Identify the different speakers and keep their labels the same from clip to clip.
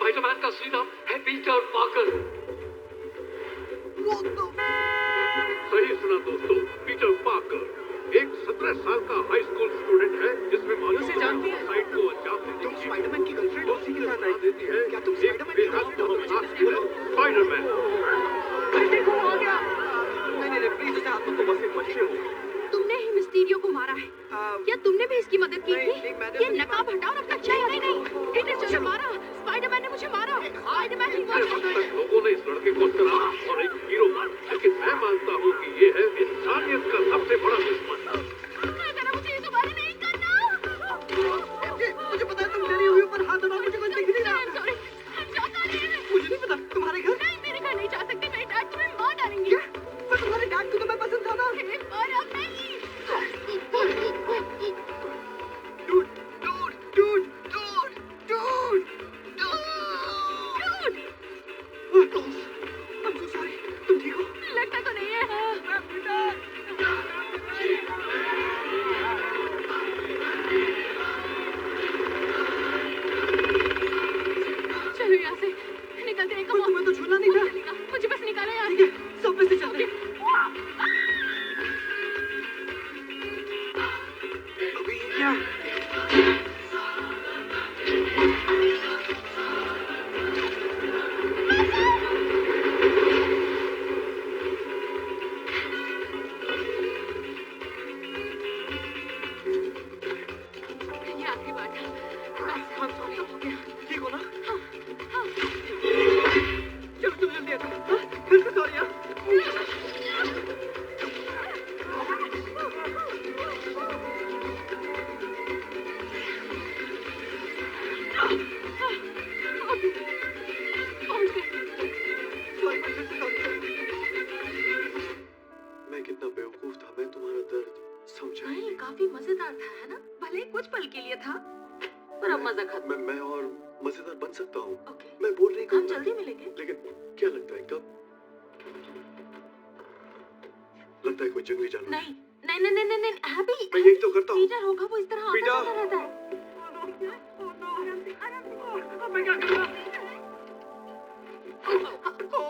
Speaker 1: Spiderman का असली नाम है पीटर पार्कर। सही सुना दोस्तों, पीटर पार्कर एक 17 साल का हाई स्कूल स्टूडेंट है जिसमें मालूम जानती है साइड को अंजाम देती है।
Speaker 2: स्पाइडरमैन की गर्लफ्रेंड उसी के साथ आई
Speaker 1: देती है।
Speaker 2: क्या तुम स्पाइडरमैन की
Speaker 1: गर्लफ्रेंड हो? स्पाइडरमैन
Speaker 2: देखो आ गया। नहीं प्लीज उसे हाथ मत दो, बस एक बच्चे हो।
Speaker 3: तुमने ही मिस्टीरियो को मारा है। क्या तुमने भी इसकी मदद की थी? ये नकाब हटाओ और अपना चेहरा नहीं। पीटर मुझे मारा, स्पाइडरमैन ने मुझे मारा। स्पाइडरमैन ही मारा।
Speaker 1: लोगों ने इस लड़के को सराहा और एक हीरो माना, लेकिन मैं मानता हूँ कि ये है इंसानियत का सबसे बड़ा दुश्मन।
Speaker 3: मुझे ये दोबारा नहीं करना।
Speaker 2: मुझे पता है तुम डरी हुई हो, पर हाथ हटाओ, मुझे कुछ दिख नहीं रहा। मुझे नहीं पता तुम्हारे घर।
Speaker 3: नहीं, मेरे घर नहीं जा सकते। मेरे डैड तुम्हें मार डालेंगे।
Speaker 2: पर तुम्हारे डैड को तो मैं पसंद था ना।
Speaker 3: और अब नहीं।
Speaker 2: I'm so sorry. तुम ठीक हो?
Speaker 3: लगता तो नहीं है। चलो यहाँ से निकलते हैं।
Speaker 2: तुम्हें तो छूना नहीं था।
Speaker 3: मुझे बस निकालो यहाँ
Speaker 2: ठीक है, सब में से चलते हैं। अभी क्या?
Speaker 3: ये आखिरी बात है। बस हम सॉरी हो गया।
Speaker 2: ठीक हो ना?
Speaker 3: हाँ।
Speaker 2: चलो तुम जल्दी आ जाओ। फिर से सॉरी यार। मैं कितना बेवकूफ था, मैं तुम्हारा दर्द समझा ही नहीं।
Speaker 3: काफी मजेदार था, है ना? भले कुछ पल के लिए था, पर अब मजा खत्म।
Speaker 2: मैं और मजेदार बन सकता हूँ।
Speaker 3: ओके।
Speaker 2: मैं बोल नहीं
Speaker 3: हम
Speaker 2: करूँगा।
Speaker 3: जल्दी मिलेंगे।
Speaker 2: लेकिन क्या लगता है कब? लगता है कोई जंगली जानवर।
Speaker 3: नहीं नहीं नहीं नहीं नहीं नहीं हैप्पी।
Speaker 2: मैं यही तो करता हूँ।
Speaker 3: पीटर होगा वो इस तरह
Speaker 2: पीटर।
Speaker 3: आता रहता है।
Speaker 2: मैं क्या करूँगा?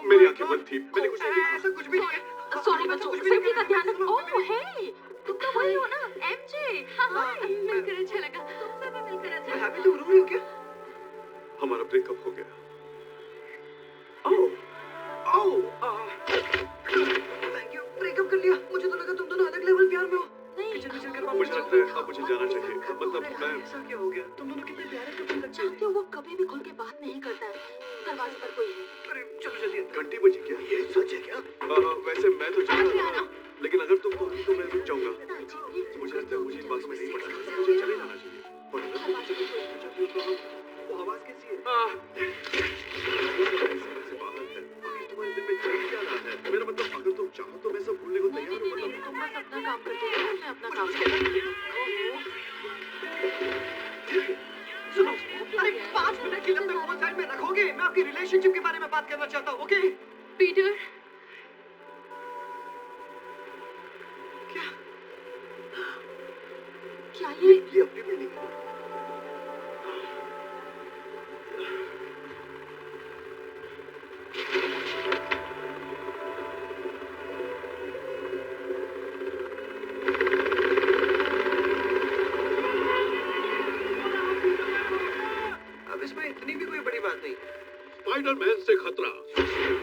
Speaker 2: मेरी आंखें बंद थी, मैंने कुछ नहीं देखा। ऐसा कुछ भी नहीं है।
Speaker 3: सॉरी बच्चों, सेफ्टी का ध्यान रखो। ओह हे, तुम तो वही हो ना, एमजे। हाँ, मिलकर अच्छा लगा। तुमसे भी मिलकर अच्छा लगा।
Speaker 2: हैप्पी तुम रो रही हो क्या? हमारा ब्रेकअप हो गया। थैंक यू, ब्रेकअप कर लिया। मुझे तो लगा तुम दोनों अलग लेवल प्यार में हो।
Speaker 3: नहीं,
Speaker 2: मुझे लगता है अब मुझे जाना चाहिए। मतलब मैं ऐसा क्या हो गया? तुम दोनों कितने प्यारे कपल लगते हो।
Speaker 3: जानते हो वो कभी भी खुल के बात नहीं करता है। दरवाजे पर कोई है।
Speaker 2: अरे चलो जल्दी। घंटी बजी क्या? ये सच है क्या? वैसे मैं तो चला रहा था, लेकिन अगर तुम कहोगी तो मैं रुक जाऊंगा। मुझे लगता है मुझे इस बात में नहीं पड़ना चाहिए। मुझे चले जाना चाहिए। और अगर तुम मुझसे कुछ पूछना चाहती हो तो वो आवाज कैसी है? से बाहर है। अभी तुम्हारे दिल में चल क्या रहा है? मेरा मतलब अगर तुम चाहो तो मैं सब भूलने को तैयार हूँ। मतलब
Speaker 3: तुम बस अपना काम करते रहो, मैं अपना काम करती हूँ।
Speaker 2: सुनो, अरे 5 मिनट के लिए अपना फोन साइड में रखोगे? मैं आपकी रिलेशनशिप के बारे में बात करना चाहता हूँ, ओके?
Speaker 3: पीटर, क्या
Speaker 2: ये अपनी बिल्डिंग है। अब इसमें इतनी भी कोई बड़ी बात नहीं।
Speaker 1: स्पाइडरमैन से खतरा।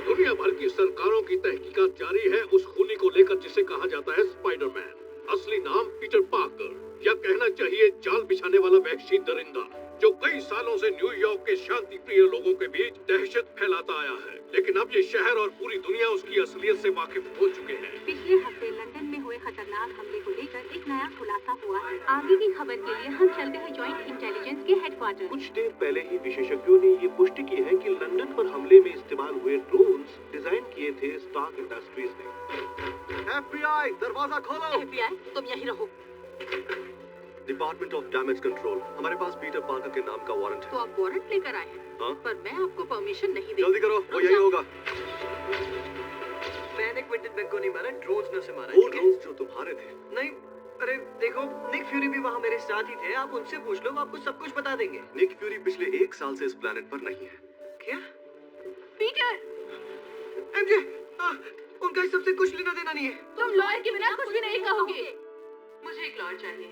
Speaker 1: दुनिया भर की सरकारों की तहकीकात जारी है उस खूनी को लेकर जिसे कहा जाता है स्पाइडरमैन। असली नाम पीटर पार्कर, या कहना चाहिए जाल बिछाने वाला वहशी दरिंदा, जो कई सालों से न्यूयॉर्क के शांति प्रिय लोगों के बीच दहशत फैलाता आया है। लेकिन अब ये शहर और पूरी दुनिया उसकी असलियत से वाकिफ हो चुके हैं।
Speaker 4: पिछले हफ्ते लंदन में हुए खतरनाक हमले को लेकर एक नया खुलासा हुआ है। आगे की खबर के लिए हम चलते हैं जॉइंट इंटेलिजेंस के हेडक्वार्टर।
Speaker 2: कुछ देर पहले ही विशेषज्ञों ने ये पुष्टि की है कि लंदन पर हमले में इस्तेमाल हुए ड्रोन्स डिजाइन किए थे स्टार्क इंडस्ट्रीज ने। FBI, दरवाजा खोलो।
Speaker 3: FBI, तुम यहीं रहो।
Speaker 2: डिपार्टमेंट ऑफ डैमेज कंट्रोल, हमारे पास पीटर पार्कर के नाम का वारंट
Speaker 3: तो
Speaker 2: है।
Speaker 3: आप वारंट लेकर आए हैं।
Speaker 2: हाँ?
Speaker 3: पर मैं आपको परमिशन नहीं दूंगी।
Speaker 2: जल्दी करो, वो यही होगा। मैंने क्विंटन बेक को नहीं मारा, ड्रोन्स ने उसे मारा। वो ड्रोन्स जो तुम्हारे थे। नहीं, अरे देखो, निक फ्यूरी भी वहाँ मेरे साथ ही थे। आप उनसे पूछ लो, वो आपको सब कुछ बता देंगे। निक फ्यूरी पिछले 1 साल से इस प्लेनेट पर नहीं है।
Speaker 5: क्या?
Speaker 3: पीटर,
Speaker 5: एमजे, उनका इस सबसे कुछ लेना देना नहीं है।
Speaker 3: तुम लॉयर के बिना कुछ भी नहीं कहोगे।
Speaker 4: मुझे एक लॉयर चाहिए।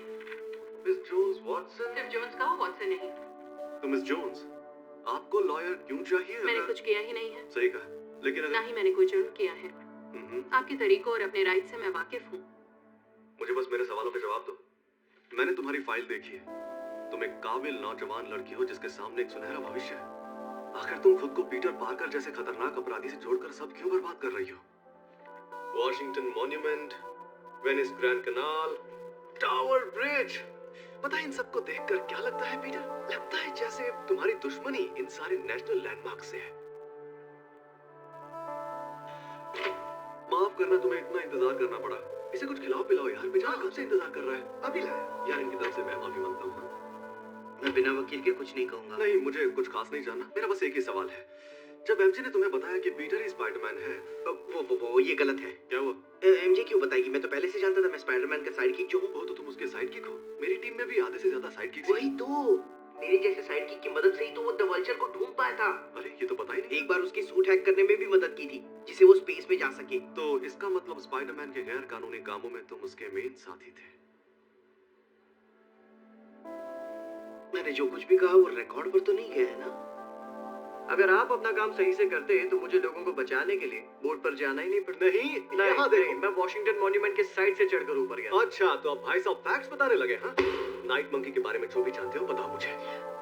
Speaker 2: Miss Jones Watson.
Speaker 4: सिर्फ जोन्स कहो, वॉटसन नहीं।
Speaker 2: तो मिस जोन्स, आपको लॉयर क्यों चाहिए?
Speaker 4: मैंने कुछ किया ही नहीं है।
Speaker 2: सही कहा, लेकिन
Speaker 4: ना ही मैंने कोई जुर्म किया है। आपके तरीकों और अपने राइट से मैं वाकिफ हूँ।
Speaker 2: मुझे बस मेरे सवालों के जवाब दो। मैंने तुम्हारी फाइल देखी है। तुम एक काबिल नौजवान लड़की हो जिसके सामने एक सुनहरा भविष्य है। आखिर तुम खुद को पीटर पार्कर जैसे खतरनाक अपराधी से जोड़कर सब क्यों बर्बाद कर रही हो? वॉशिंगटन मॉन्यूमेंट, वेनिस ग्रैंड कनाल, टावर ब्रिज, पता है इन सबको देखकर क्या लगता है पीटर? लगता है जैसे तुम्हारी दुश्मनी इन सारे नेशनल लैंडमार्क से है। माफ करना तुम्हें इतना इंतजार करना पड़ा। इसे कुछ खिलाओ पिलाओ यार, बेचारा कब से इंतजार कर रहा है।
Speaker 5: अभी लाया।
Speaker 2: यार इनकी तरफ से मैं माफी मांगता हूँ।
Speaker 5: मैं बिना वकील के कुछ नहीं कहूंगा।
Speaker 2: नहीं, मुझे कुछ खास नहीं जानना। मेरा बस एक ही सवाल है। जब एमजे ने तुम्हें बताया कि पीटर ही स्पाइडरमैन है,
Speaker 5: वो ये गलत है।
Speaker 2: क्या हुआ?
Speaker 5: एमजे क्यों बताएगी? मैं तो पहले से जानता था मैं स्पाइडरमैन का साइड किक जो हूँ।
Speaker 2: वो तो तुम उसके साइड किक हो। मेरी टीम में भी आधे से ज्यादा साइड किक।
Speaker 5: वही तो, मेरे जैसे साइड किक की मदद से ही तो वो द वल्चर को ढूंढ पाया था।
Speaker 2: अरे ये तो पता ही नहीं।
Speaker 5: एक बार उसकी सूट हैक करने में भी मदद की थी, जिससे वो स्पेस में जा सके।
Speaker 2: तो इसका मतलब स्पाइडरमैन के गैर कानूनी कामों में तुम उसके मेन साथी थे।
Speaker 5: मैंने जो कुछ भी कहा वो रिकॉर्ड पर तो नहीं गया है ना? अगर आप अपना काम सही से करते तो मुझे लोगों को बचाने के लिए बोर्ड पर जाना ही नहीं पड़ता।
Speaker 2: नहीं, यहाँ देखो।
Speaker 5: मैं वॉशिंगटन मॉन्यूमेंट के साइड से चढ़कर ऊपर गया।
Speaker 2: अच्छा, तो अब भाई साहब फैक्ट्स बताने लगे, हाँ? नाइट मंकी के बारे में जो भी जानते हो बताओ मुझे।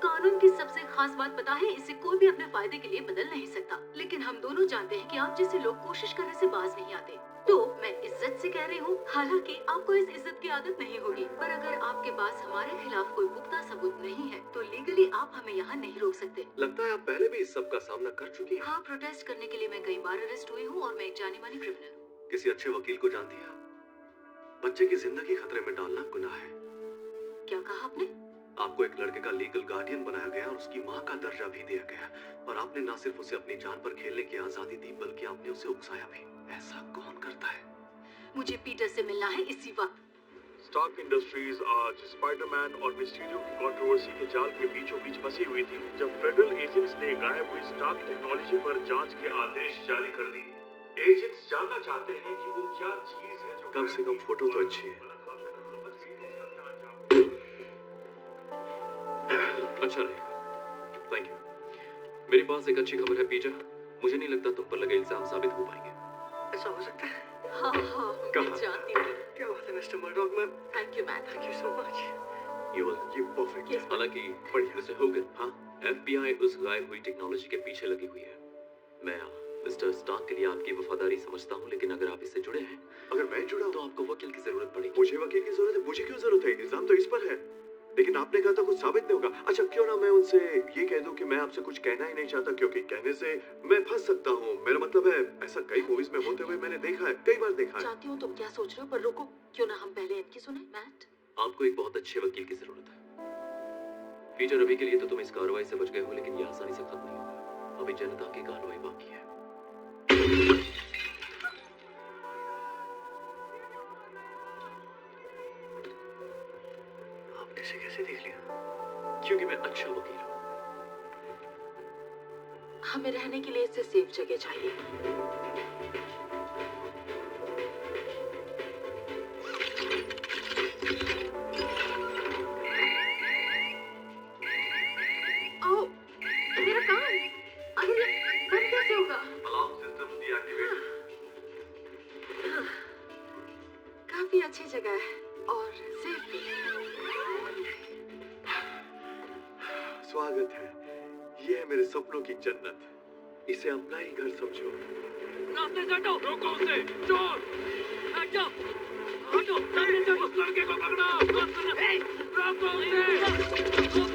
Speaker 4: कानून की सबसे खास बात पता है, इसे कोई भी अपने फायदे के लिए बदल नहीं सकता। लेकिन हम दोनों जानते हैं कि आप जैसे लोग कोशिश करने से बाज नहीं आते। तो मैं इज्जत से कह रही हूँ, हालांकि आपको इस इज्जत की आदत नहीं होगी, पर अगर आपके पास हमारे खिलाफ कोई पुख्ता सबूत नहीं है तो लीगली आप हमें यहाँ नहीं रोक सकते।
Speaker 2: लगता है आप पहले भी इस सब का सामना कर चुकी हैं।
Speaker 4: हाँ, प्रोटेस्ट करने के लिए मैं कई बार अरेस्ट हुई हूँ और मैं एक जानी मानी क्रिमिनल हूँ।
Speaker 2: किसी अच्छे वकील को जानती हैं आप? बच्चे की जिंदगी खतरे में डालना गुनाह है।
Speaker 4: क्या कहा आपने?
Speaker 2: आपको एक लड़के का लीगल गार्डियन बनाया गया और उसकी माँ का दर्जा भी दिया गया, और आपने न सिर्फ उसे अपनी जान पर खेलने की आजादी दी बल्कि आपने उसे उकसाया भी। ऐसा कौन करता है?
Speaker 4: मुझे पीटर से मिलना है इसी वक्त।
Speaker 1: स्टार्क इंडस्ट्रीज आज स्पाइडरमैन और मिस्टीरियो की कंट्रोवर्सी के जाल के बीचों बीच फंसी हुई थी, जब फेडरल एजेंट्स ने गायब हुई स्टार्क टेक्नोलॉजी पर जांच के आदेश जारी कर दिए। एजेंट्स जानना चाहते हैं कि वो क्या चीज है जो
Speaker 2: कम से कम फोटो तो अच्छी है।
Speaker 6: अच्छा रहेगा, थैंक यू। मेरे पास एक अच्छी खबर है पीटर, मुझे नहीं लगता तुम पर लगे इल्जाम साबित हो पाएंगे।
Speaker 5: ऐसा हो सकता है?
Speaker 4: हाँ, मैं जानती हूँ।
Speaker 5: क्या बात है mister Murdock ma'am?
Speaker 4: Thank you ma'am.
Speaker 5: Thank you so much.
Speaker 2: ये परफेक्ट।
Speaker 6: हालांकि मिस्टर होगन, हाँ, FBI उस गायब हुई टेक्नोलॉजी के पीछे लगी हुई है। मैं मिस्टर स्टार्क के लिए आपकी वफादारी समझता हूँ, लेकिन अगर आप इससे जुड़े हैं,
Speaker 2: अगर मैं जुड़ा
Speaker 6: तो आपको वकील की जरूरत पड़ेगी।
Speaker 2: मुझे वकील की जरूरत है? मुझे क्यों जरूरत है? इल्जाम तो इस पर है। लेकिन आपने कहा था कुछ साबित नहीं होगा। अच्छा, क्यों ना मैं उनसे ये कह दूं कि मैं आपसे कुछ कहना ही नहीं चाहता, क्योंकि कहने से मैं फंस सकता हूँ। मेरा मतलब है, ऐसा कई मूवीज में होते हुए मैंने देखा है, कई बार देखा है।
Speaker 4: जानती हूँ तुम क्या सोच रहे हो, पर रुको, क्यों ना हम पहले इनकी सुने। मैट,
Speaker 6: आपको एक बहुत अच्छे वकील की जरूरत है। पीटर, अभी के लिए तो तुम इस कार्रवाई से बच गए हो, लेकिन ये आसानी से खत्म नहीं होगा। अभी जनता की कार्रवाई बाकी है।
Speaker 5: आपने इसे कैसे देख लिया?
Speaker 6: क्योंकि मैं अच्छा वकील हूँ।
Speaker 4: हमें रहने के लिए इससे सेफ जगह चाहिए। ओ, मेरा कान, आखिर ये बंद कैसे होगा?
Speaker 2: Alarm system deactivate.
Speaker 4: काफी अच्छी जगह है और सेफ भी।
Speaker 2: स्वागत है। ये है मेरे सपनों की जन्नत। इसे अपना ही घर समझो।
Speaker 1: रास्ते से हटो, रोको उसे, चोर, हट जाओ, हटो, सामने से उस लड़के को पकड़ो, रोको उसे,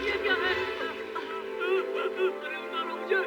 Speaker 1: ये क्या है? अरे उतारो मुझे।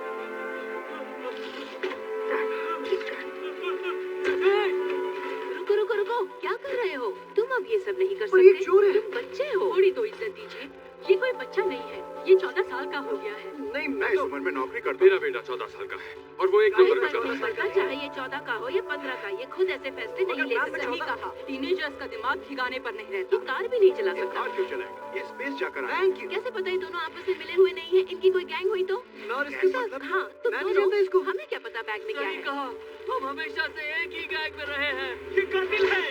Speaker 4: रुको रुको रुको, क्या कर रहे हो तुम? अब ये सब नहीं कर
Speaker 5: पर ये
Speaker 4: सकते।
Speaker 5: चोर है।
Speaker 4: तुम बच्चे हो, थोड़ी तो इज्जत दीजिए। ये कोई बच्चा नहीं है, ये 14 साल का हो गया है।
Speaker 5: नहीं, मैं तो
Speaker 2: उम्र में नौकरी करता
Speaker 1: मेरा बेटा 14 साल का है और वो एक नंबर का चल रहा है।
Speaker 3: चाहे ये 14 का हो या 15 का, ये खुद ऐसे फैसले नहीं ले सकता।
Speaker 4: सही कहा, टीनेजर्स का दिमाग ठिकाने पर नहीं रहता।
Speaker 3: ये कार भी नहीं चला सकता।
Speaker 2: कार क्यों चलाएगा? ये स्पेस जाकर आया।
Speaker 5: Thank you.
Speaker 3: कैसे पता ये दोनों आपस में मिले हुए नहीं है? इनकी कोई गैंग हुई तो?
Speaker 5: और इसके मतलब
Speaker 3: हाँ, तो
Speaker 5: मैं नहीं जानता इसको।
Speaker 3: हमें क्या पता बैग में क्या है?
Speaker 4: कहा, हम हमेशा से एक ही गैंग में रहे हैं।
Speaker 2: ये कातिल है।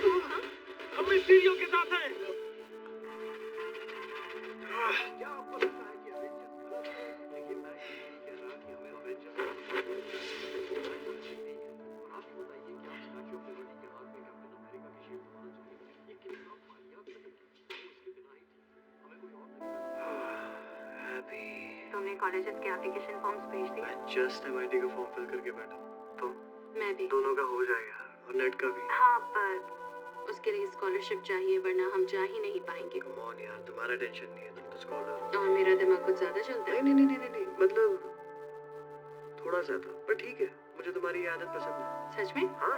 Speaker 2: हम मिस्टीरियो के साथ हैं। क्या आपको लगता है कि Avengers गलत है? लेकिन मैं ये नहीं कह रहा कि हमें Avengers अच्छी नहीं है। आप बताइए कि आप स्टैच्यू ऑफ लिबर्टी के हाथ में कैप्टन अमेरिका की शील्ड मारना चाहेंगे? ये कितना वाहियात लगेगी। उसके बिना ही हमें कोई और नहीं।
Speaker 5: अभी
Speaker 4: तुमने कॉलेजेस के एप्लीकेशन फॉर्म्स भेज दिए?
Speaker 5: मैं जस्ट MIT का फॉर्म फिल करके बैठा हूँ। तो
Speaker 4: मैं भी।
Speaker 5: दोनों का हो जाएगा और नेट का भी।
Speaker 4: हाँ, पर उसके लिए स्कॉलरशिप चाहिए, वरना हम जा ही नहीं पाएंगे।
Speaker 5: कम ऑन यार, तुम्हारा टेंशन नहीं है, तुम तो स्कॉलर।
Speaker 4: और मेरा दिमाग कुछ ज्यादा चलता है।
Speaker 5: नहीं, मतलब थोड़ा सा था, पर ठीक है। मुझे तुम्हारी ये आदत पसंद है।
Speaker 4: सच में?
Speaker 5: हाँ,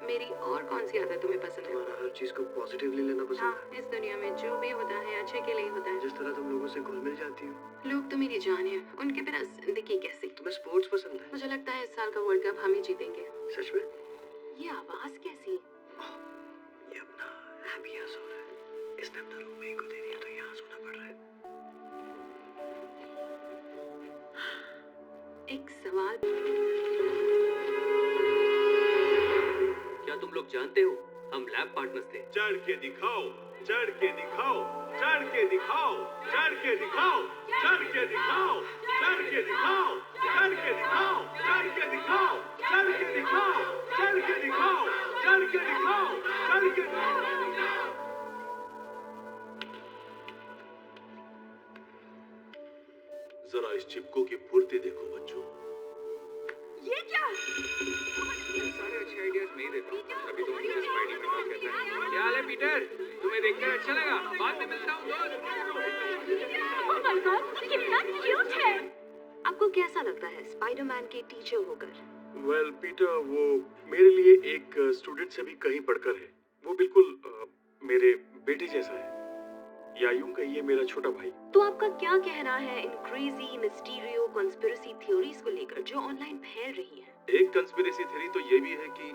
Speaker 4: मेरी और कौन सी आदत तुम्हें पसंद है?
Speaker 5: तुम्हारा हर चीज को पॉजिटिवली लेना पसंद
Speaker 4: हाँ, इस दुनिया में जो भी होता है अच्छे के लिए ही होता
Speaker 5: है।
Speaker 4: है।
Speaker 5: जिस तरह तुम लोगों से घुल मिल जाती हो।
Speaker 4: लोग तो मेरी जान है, उनके बिना जिंदगी कैसी?
Speaker 5: तुम्हें स्पोर्ट्स पसंद है?
Speaker 4: मुझे लगता है इस साल का वर्ल्ड कप हम ही जीतेंगे।
Speaker 5: सच में?
Speaker 4: ये आवाज कैसी?
Speaker 5: ये अपना हैप्पी यहाँ सो रहा है। इसने अपना रूम मेरे को दे दिया, तो यहाँ सोना पड़ रहा है।
Speaker 4: एक सवाल।
Speaker 6: क्या तुम लोग जानते हो हम लैब पार्टनर्स थे?
Speaker 2: चढ़ के दिखाओ, चढ़ के दिखाओ, चढ़ के दिखाओ, चढ़ के दिखाओ, चढ़ के दिखाओ, चढ़ के दिखाओ, चढ़ के दिखाओ, चढ़ के दिखाओ, चढ़ के दिखाओ, चढ़ के दिखाओ, चढ़ के दिखाओ, चढ़ के दिखाओ। जरा इस चिपको की फुर्ती देखो बच्चों।
Speaker 3: ये क्या?
Speaker 2: सारे अच्छे आइडियाज मैं ही देता हूँ। अभी तो मुझे स्पाइडरमैन को कहता है।
Speaker 7: क्या हाल है पीटर? तुम्हें देखकर अच्छा लगा। बाद में मिलता हूँ दोस्त।
Speaker 3: Oh my God, कितना क्यूट है।
Speaker 4: आपको कैसा लगता है स्पाइडरमैन के टीचर होकर?
Speaker 2: वेल पीटर, वो मेरे लिए एक स्टूडेंट से भी कहीं बढ़कर है। वो बिल्कुल मेरे बेटे जैसा है, या यूं कहिए मेरा छोटा भाई।
Speaker 4: तो आपका क्या कहना है इन क्रेजी मिस्टीरियो कॉन्स्पिरेसी थ्योरीज को लेकर जो ऑनलाइन फैल रही है?
Speaker 1: एक कंस्पिरेसी थ्योरी तो ये भी है कि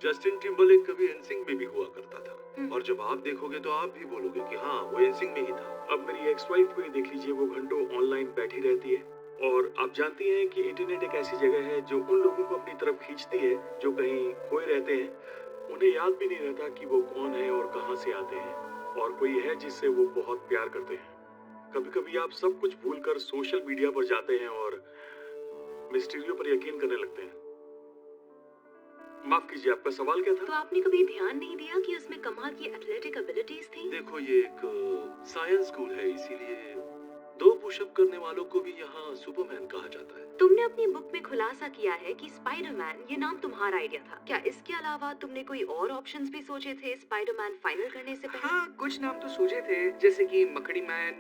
Speaker 1: जस्टिन टिम्बरलेक कभी एनसिंक में भी हुआ करता था, और जब आप देखोगे तो आप भी बोलोगे कि हाँ वो एनसिंक में ही था।
Speaker 2: अब मेरी एक्स वाइफ को ही देख लीजिए, वो घंटों ऑनलाइन बैठी रहती है। और आप जानती हैं कि इंटरनेट एक ऐसी जगह है जो उन लोगों को अपनी तरफ खींचती है जो कहीं खोए रहते हैं। उन्हें याद भी नहीं रहता कि वो कौन है और कहां से आते हैं, और कोई है जिससे वो बहुत प्यार करते हैं। कभी कभी आप सब कुछ भूलकर सोशल मीडिया पर जाते हैं और मिस्टीरियो पर यकीन करने लगते हैं। माफ कीजिए, आपका सवाल क्या था?
Speaker 4: तो आपने कभी ध्यान नहीं दिया कि उसमें कमाल की एथलेटिक एबिलिटीज थी?
Speaker 1: देखो ये एक साइंस स्कूल है, इसीलिए 2 पुशअप करने वालों को भी यहाँ सुपरमैन कहा जाता है।
Speaker 4: तुमने अपनी बुक में खुलासा किया है कि स्पाइडरमैन ये नाम तुम्हारा आइडिया था। क्या इसके अलावा तुमने कोई और ऑप्शंस भी सोचे थे स्पाइडरमैन फाइनल करने से पहले?
Speaker 7: हाँ, कुछ नाम तो सोचे थे, जैसे कि मकड़ी मैन,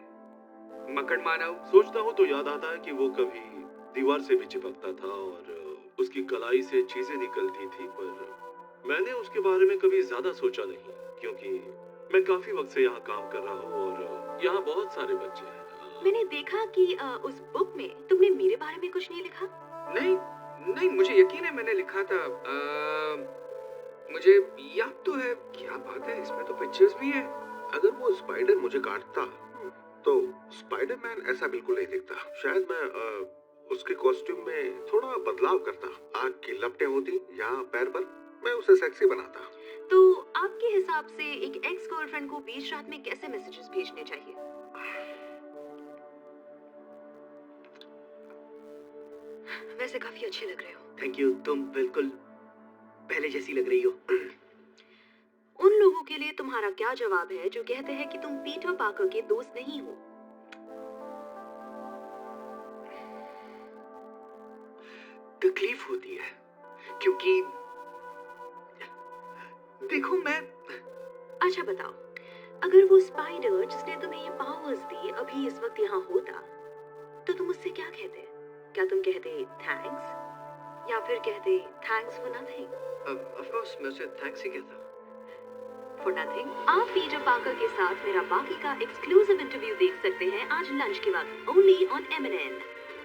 Speaker 7: मकड़ मानव।
Speaker 1: सोचता हूँ तो याद आता है कि वो कभी दीवार से भी चिपकता था और उसकी कलाई से चीजें निकलती थी, पर मैंने उसके बारे में कभी ज्यादा सोचा नहीं, क्योंकि मैं काफी वक्त से यहाँ काम कर रहा हूँ और यहाँ बहुत सारे बच्चे हैं।
Speaker 4: मैंने देखा कि उस बुक में तुमने मेरे बारे में कुछ नहीं लिखा।
Speaker 7: नहीं, मुझे यकीन है मैंने लिखा था। मुझे याद तो है। क्या बात है, इसमें तो पिक्चर्स भी है।
Speaker 2: अगर वो स्पाइडर मुझे काटता तो स्पाइडरमैन ऐसा बिल्कुल नहीं दिखता। शायद मैं उसके कॉस्ट्यूम में थोड़ा बदलाव करता। आग की लपटें होती यहाँ पैर पर, मैं उसे सेक्सी बनाता।
Speaker 4: तो आपके हिसाब से एक एक्स गर्लफ्रेंड को बीच रात में कैसे मैसेजेस भेजने चाहिए? वैसे काफी अच्छे लग रहे हो।
Speaker 5: थैंक यू, तुम बिल्कुल पहले जैसी लग रही हो।
Speaker 4: उन लोगों के लिए तुम्हारा क्या जवाब है जो कहते हैं कि तुम पीटर पार्कर के दोस्त नहीं हो?
Speaker 5: तकलीफ होती है, क्योंकि देखो मैं।
Speaker 4: अच्छा बताओ, अगर वो स्पाइडर जिसने तुम्हें ये पावर्स दी अभी इस वक्त यहाँ होता तो तुम उससे क्या कहते? क्या तुम कहते थैंक्स, या फिर कहते thanks for nothing?
Speaker 5: Of course मैं उसे थैंक्स ही कहता।
Speaker 4: For nothing. आप पीटर पार्कर के साथ मेरा बाकी का एक्सक्लूसिव इंटरव्यू देख सकते हैं आज लंच के वक्त, ओनली ऑन MNN।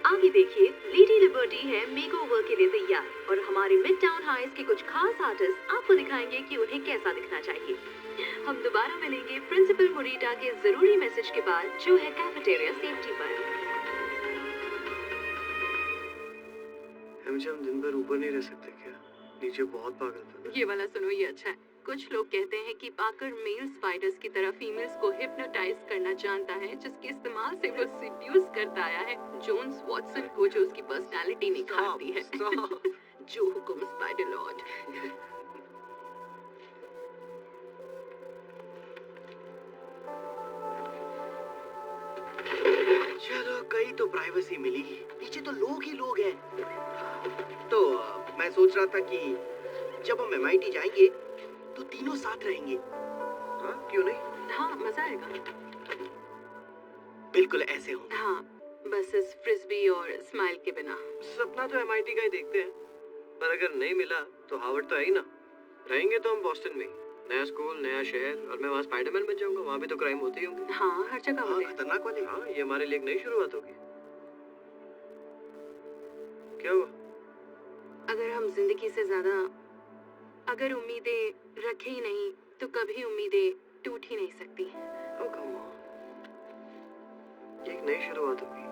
Speaker 4: आगे देखिए, लेडी लिबर्टी है मेकओवर के लिए तैयार और हमारे मिड टाउन हाइस के कुछ खास आर्टिस्ट आपको दिखाएंगे कि उन्हें कैसा दिखना चाहिए। हम दोबारा मिलेंगे प्रिंसिपल मोरिटा के जरूरी मैसेज के बाद, जो है कैफेटेरिया सेफ्टी पर।
Speaker 5: एमजे, हम दिन भर ऊपर नहीं रह सकते क्या? नीचे बहुत पागलपन है।
Speaker 4: ये वाला सुनो, ये अच्छा है। कुछ लोग कहते हैं कि पाकर मेल स्पाइडर्स की तरह फीमेल्स को हिप्नोटाइज करना जानता है, जिसके इस्तेमाल से वो सिड्यूस करता आया है जोन्स वॉटसन को, जो उसकी पर्सनालिटी निखारती है। जो हुकुम स्पाइडर लॉर्ड।
Speaker 5: चलो, कहीं तो प्राइवेसी मिली। नीचे तो लोग ही लोग हैं। तो मैं सोच रहा था कि जब हम MIT जाएंगे तो तीनों साथ रहेंगे। हाँ, क्यों नहीं?
Speaker 4: हाँ, मजा आएगा।
Speaker 5: बिल्कुल ऐसे हो।
Speaker 4: हाँ, बस इस फ्रिस्बी और स्माइल के बिना।
Speaker 5: सपना तो MIT का ही देखते हैं, पर अगर नहीं मिला तो हार्वर्ड तो है ही ना। रहेंगे तो हम बॉस्टन में। नया स्कूल, नया शहर, और मैं वहाँ स्पाइडरमैन बन जाऊंगा। वहाँ भी तो क्राइम होते ही होंगे।
Speaker 4: हाँ, हर जगह
Speaker 5: हाँ,
Speaker 4: होते हैं।
Speaker 5: खतरनाक वाले। हाँ, ये हमारे लिए एक नई शुरुआत होगी। क्या हुआ?
Speaker 4: अगर हम जिंदगी से ज्यादा अगर उम्मीदें रखे ही नहीं, तो कभी उम्मीदें टूट ही नहीं सकती।
Speaker 5: Oh, come on. ये एक नई शुरुआत होगी।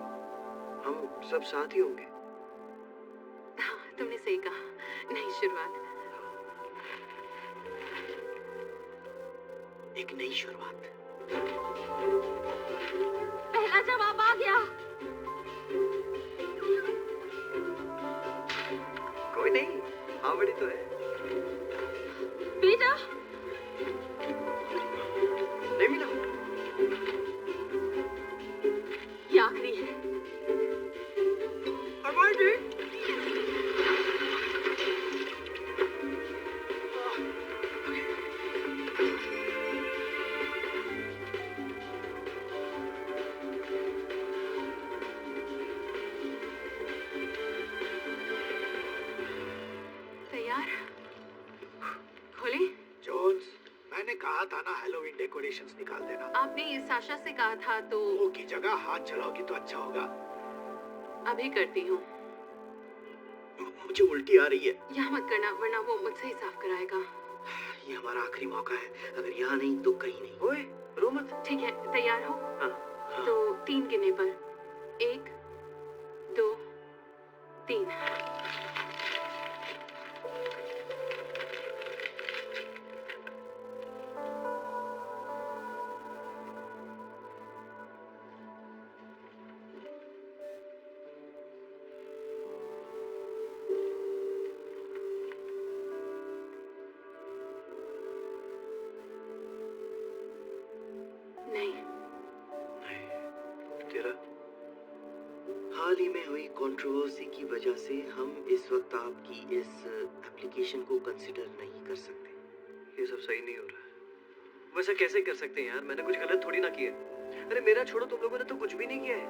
Speaker 5: हम सब साथ ही होंगे।
Speaker 4: हाँ, तुमने सही कहा, नई शुरुआत।
Speaker 5: एक नई शुरुआत।
Speaker 3: पहला जवाब आ गया।
Speaker 5: कोई नहीं, हार्वर्ड ही तो है।
Speaker 3: पीटर,
Speaker 5: नहीं मिला।
Speaker 3: ये आखिरी है।
Speaker 4: तैयार? खोले?
Speaker 8: जोन्स, मैंने कहा था ना हैलोवीन डेकोरेशंस निकाल देना।
Speaker 4: आपने साशा से कहा था तो
Speaker 8: वो की जगह हाथ चलाओगी तो अच्छा होगा।
Speaker 4: अभी करती हूँ।
Speaker 5: मुझे उल्टी आ रही है।
Speaker 4: यहाँ मत करना, वरना वो मुझसे ही साफ कराएगा।
Speaker 5: ये हमारा आखिरी मौका है। अगर यहाँ नहीं तो कहीं नहीं। ओए, रो मत।
Speaker 4: ठीक है, तैयार हो?
Speaker 5: हाँ, हाँ।
Speaker 4: तो 3 गिनने पर 1, 2, 3। नहीं।
Speaker 5: तेरा हाल ही में हुई कंट्रोवर्सी की वजह से हम इस वक्त आपकी इस एप्लीकेशन को कंसिडर नहीं कर सकते। ये सब सही नहीं हो रहा है। वैसा कैसे कर सकते हैं यार? मैंने कुछ गलत थोड़ी ना किया। अरे मेरा छोड़ो, तुम लोगों ने तो कुछ भी नहीं किया है।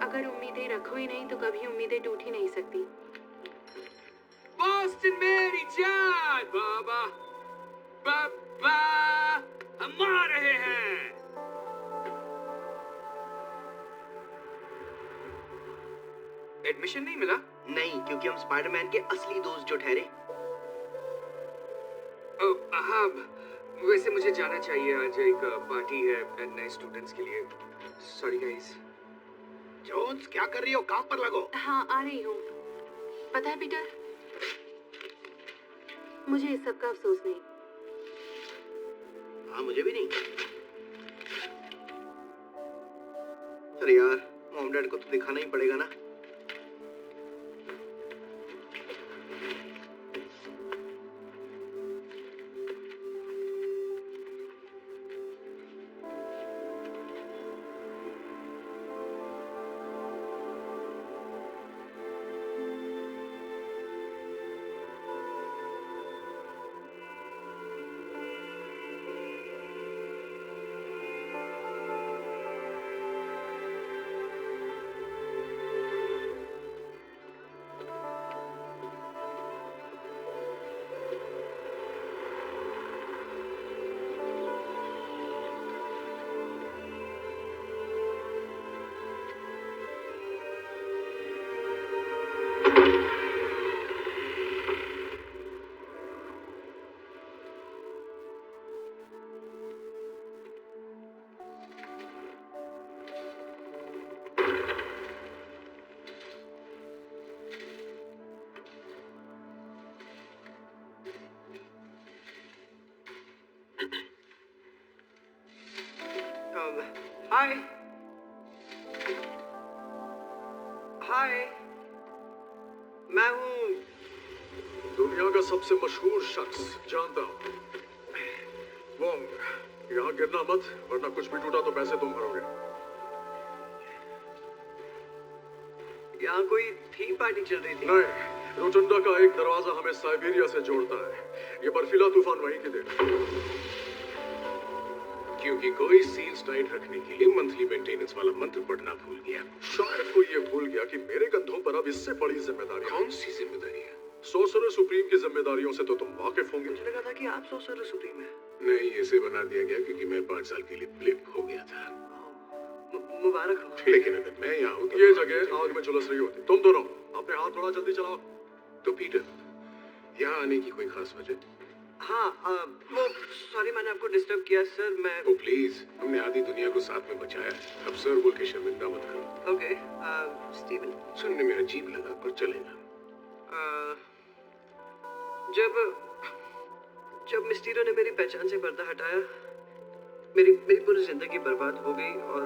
Speaker 4: अगर उम्मीदें रखो ही नहीं, तो कभी उम्मीदें टूट ही नहीं सकती।
Speaker 7: बॉस्टन मेरी जान, बाबा बाबा हम आ रहे हैं। एडमिशन नहीं मिला?
Speaker 5: नहीं, क्योंकि हम स्पाइडरमैन के असली दोस्त जो ठहरे।
Speaker 7: हाँ, वैसे मुझे जाना चाहिए। आज एक पार्टी है नए स्टूडेंट्स के लिए। Sorry guys.
Speaker 8: जोन्स, क्या कर रही हो? काम पर लगो।
Speaker 4: हाँ, आ रही हूँ। पता है पीटर, मुझे इस सब का अफसोस नहीं।
Speaker 5: हाँ, मुझे भी नहीं। अरे यार, मॉम डैड को तो दिखाना ही पड़ेगा ना। हाय हाय, मैं हूँ।
Speaker 2: दुनिया का सबसे मशहूर शख्स जानता हूँ। वोंग, यहाँ गिरना मत, वरना कुछ भी टूटा तो पैसे तुम भरोगे।
Speaker 5: यहाँ कोई थीम पार्टी चल रही थी?
Speaker 2: नहीं, रोटुंडा का एक दरवाजा हमें साइबेरिया से जोड़ता है। ये बर्फीला तूफान वहीं की देन।
Speaker 1: क्योंकि कोई सील्स टाइट रखने के लिए मंथली मेंटेनेंस वाला मंत्र पढ़ना भूल गया।
Speaker 2: शायद कोई ये भूल गया कि मेरे कंधों पर अब इससे बड़ी जिम्मेदारी।
Speaker 1: कौन सी जिम्मेदारी है?
Speaker 2: सोर्सरर सुप्रीम की जिम्मेदारियों से तो तुम वाकिफ होंगे।
Speaker 5: मुझे लगा था कि आप सोर्सरर सुप्रीम हैं।
Speaker 1: नहीं, इसे बना दिया गया क्योंकि मैं 5 साल के लिए ब्लिप हो गया था।
Speaker 5: मुबारक हो।
Speaker 1: लेकिन अगर मैं यहाँ हूँ तो
Speaker 2: ये जगह आग में झुलस रही होती। तुम दोनों अपने हाथ थोड़ा जल्दी चलाओ।
Speaker 1: तो पीटर, यहाँ आने की कोई खास वजह?
Speaker 5: हाँ, वो सॉरी मैंने आपको डिस्टर्ब किया सर। मैं
Speaker 1: ओ प्लीज, हमने आधी दुनिया को साथ में बचाया। अब सर बोल के शर्मिंदा मत करो।
Speaker 5: Okay, Steven.
Speaker 1: सुनने में अजीब लगा पर चलेगा।
Speaker 5: जब मिस्टीरियो ने मेरी पहचान से पर्दा हटाया, मेरी पूरी जिंदगी बर्बाद हो गई। और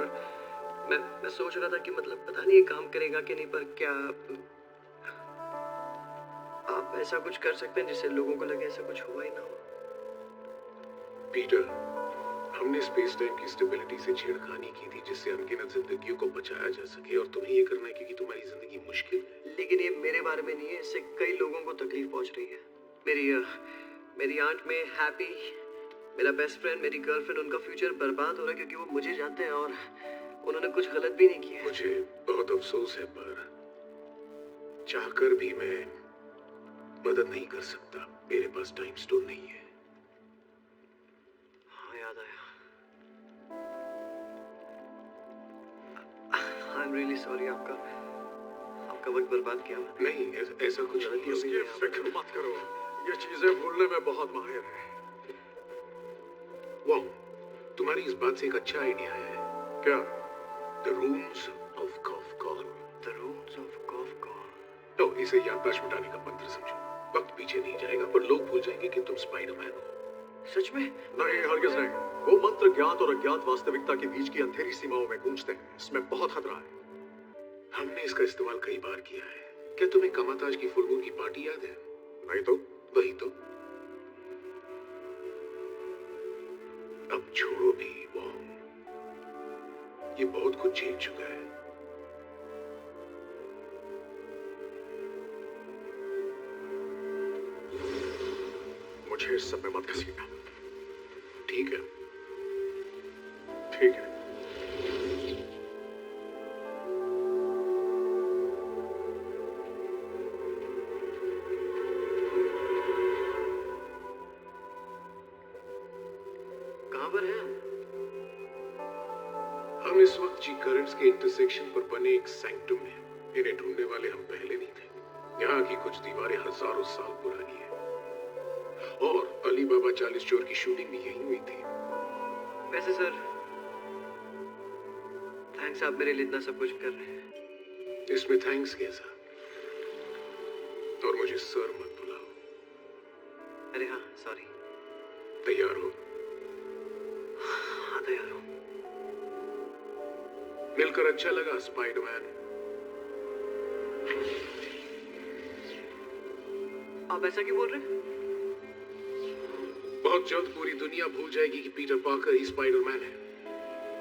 Speaker 5: मैं सोच रहा था कि मतलब पता नहीं ये काम करेगा कि नहीं, पर क्या आप ऐसा कुछ कर सकते हैं जिससे लोगों को लगे ऐसा कुछ हुआ ही ना हो?
Speaker 1: पीटर, हमने स्पेस टाइम की स्टेबिलिटी से छेड़खानी की थी जिससे अनगिनत जिंदगियों को बचाया जा सके, और तुम्हें ये करना है क्योंकि तुम्हारी जिंदगी मुश्किल है।
Speaker 5: लेकिन ये मेरे बारे में नहीं है, इससे कई लोगों को तकलीफ पहुंच रही है। मेरी आंट में हैप्पी, मेरा बेस्ट फ्रेंड, मेरी गर्लफ्रेंड, उनका फ्यूचर बर्बाद हो रहा है क्योंकि वो मुझे जानते हैं और उन्होंने कुछ गलत भी नहीं किया।
Speaker 1: मुझे बहुत अफसोस है पर चाहकर भी मैं मदद नहीं कर सकता। मेरे पास टाइम स्टोन नहीं है।
Speaker 5: हाँ, याद आया। आई एम रियली सॉरी, आपका वक्त बर्बाद किया मैंने।
Speaker 1: नहीं, ऐसा कुछ नहीं
Speaker 2: इसकी
Speaker 1: है।
Speaker 2: फिक्र मत करो, ये चीजें भूलने में बहुत माहिर है।
Speaker 1: वाह, तुम्हारी इस बात से एक अच्छा आइडिया है।
Speaker 2: क्या?
Speaker 1: The rooms of Kofkon.
Speaker 5: The rooms of Kofkon.
Speaker 1: तो इसे याददाश्त मिटाने का मंत्र समझो। वक्त पीछे नहीं जाएगा पर लोग भूल जाएंगे कि तुम स्पाइडरमैन हो।
Speaker 5: सच में?
Speaker 2: नहीं, हरगिज नहीं। वो मंत्र ज्ञात और अज्ञात वास्तविकता के बीच की अंधेरी सीमाओं में गूंजते हैं। इसमें बहुत खतरा है।
Speaker 1: हमने इसका इस्तेमाल कई बार किया है। क्या तुम्हें कमाताज की फुल मून की पार्टी याद है?
Speaker 2: नहीं तो?
Speaker 1: वही तो। अब छोड़ो भी वॉन्ग, ये बहुत कुछ झेल चुका है।
Speaker 2: मुझे इस सब में मत घसीटना।
Speaker 1: ठीक है।
Speaker 2: ठीक है।
Speaker 5: कहाँ पर हैं?
Speaker 1: हम इस वक्त जी करंट्स के इंटरसेक्शन पर बने एक सैंक्टम में। इन्हें ढूंढने वाले हम पहले नहीं थे। यहाँ की कुछ दीवारें हजारों साल पुरानी है और अली बाबा 40 चोर की शूटिंग भी यहीं हुई थी।
Speaker 5: वैसे सर, थैंक्स, आप मेरे लिए इतना सब कुछ कर रहे हैं।
Speaker 1: इसमें थैंक्स कैसा? और मुझे सर मत बुलाओ।
Speaker 5: अरे हाँ, सॉरी।
Speaker 1: तैयार हो?
Speaker 5: हाँ, तैयार हूँ।
Speaker 1: मिलकर अच्छा लगा स्पाइडरमैन।
Speaker 5: आप ऐसा क्यों बोल रहे हैं?
Speaker 1: बहुत जल्द पूरी दुनिया भूल जाएगी कि पीटर पार्कर ही स्पाइडरमैन है,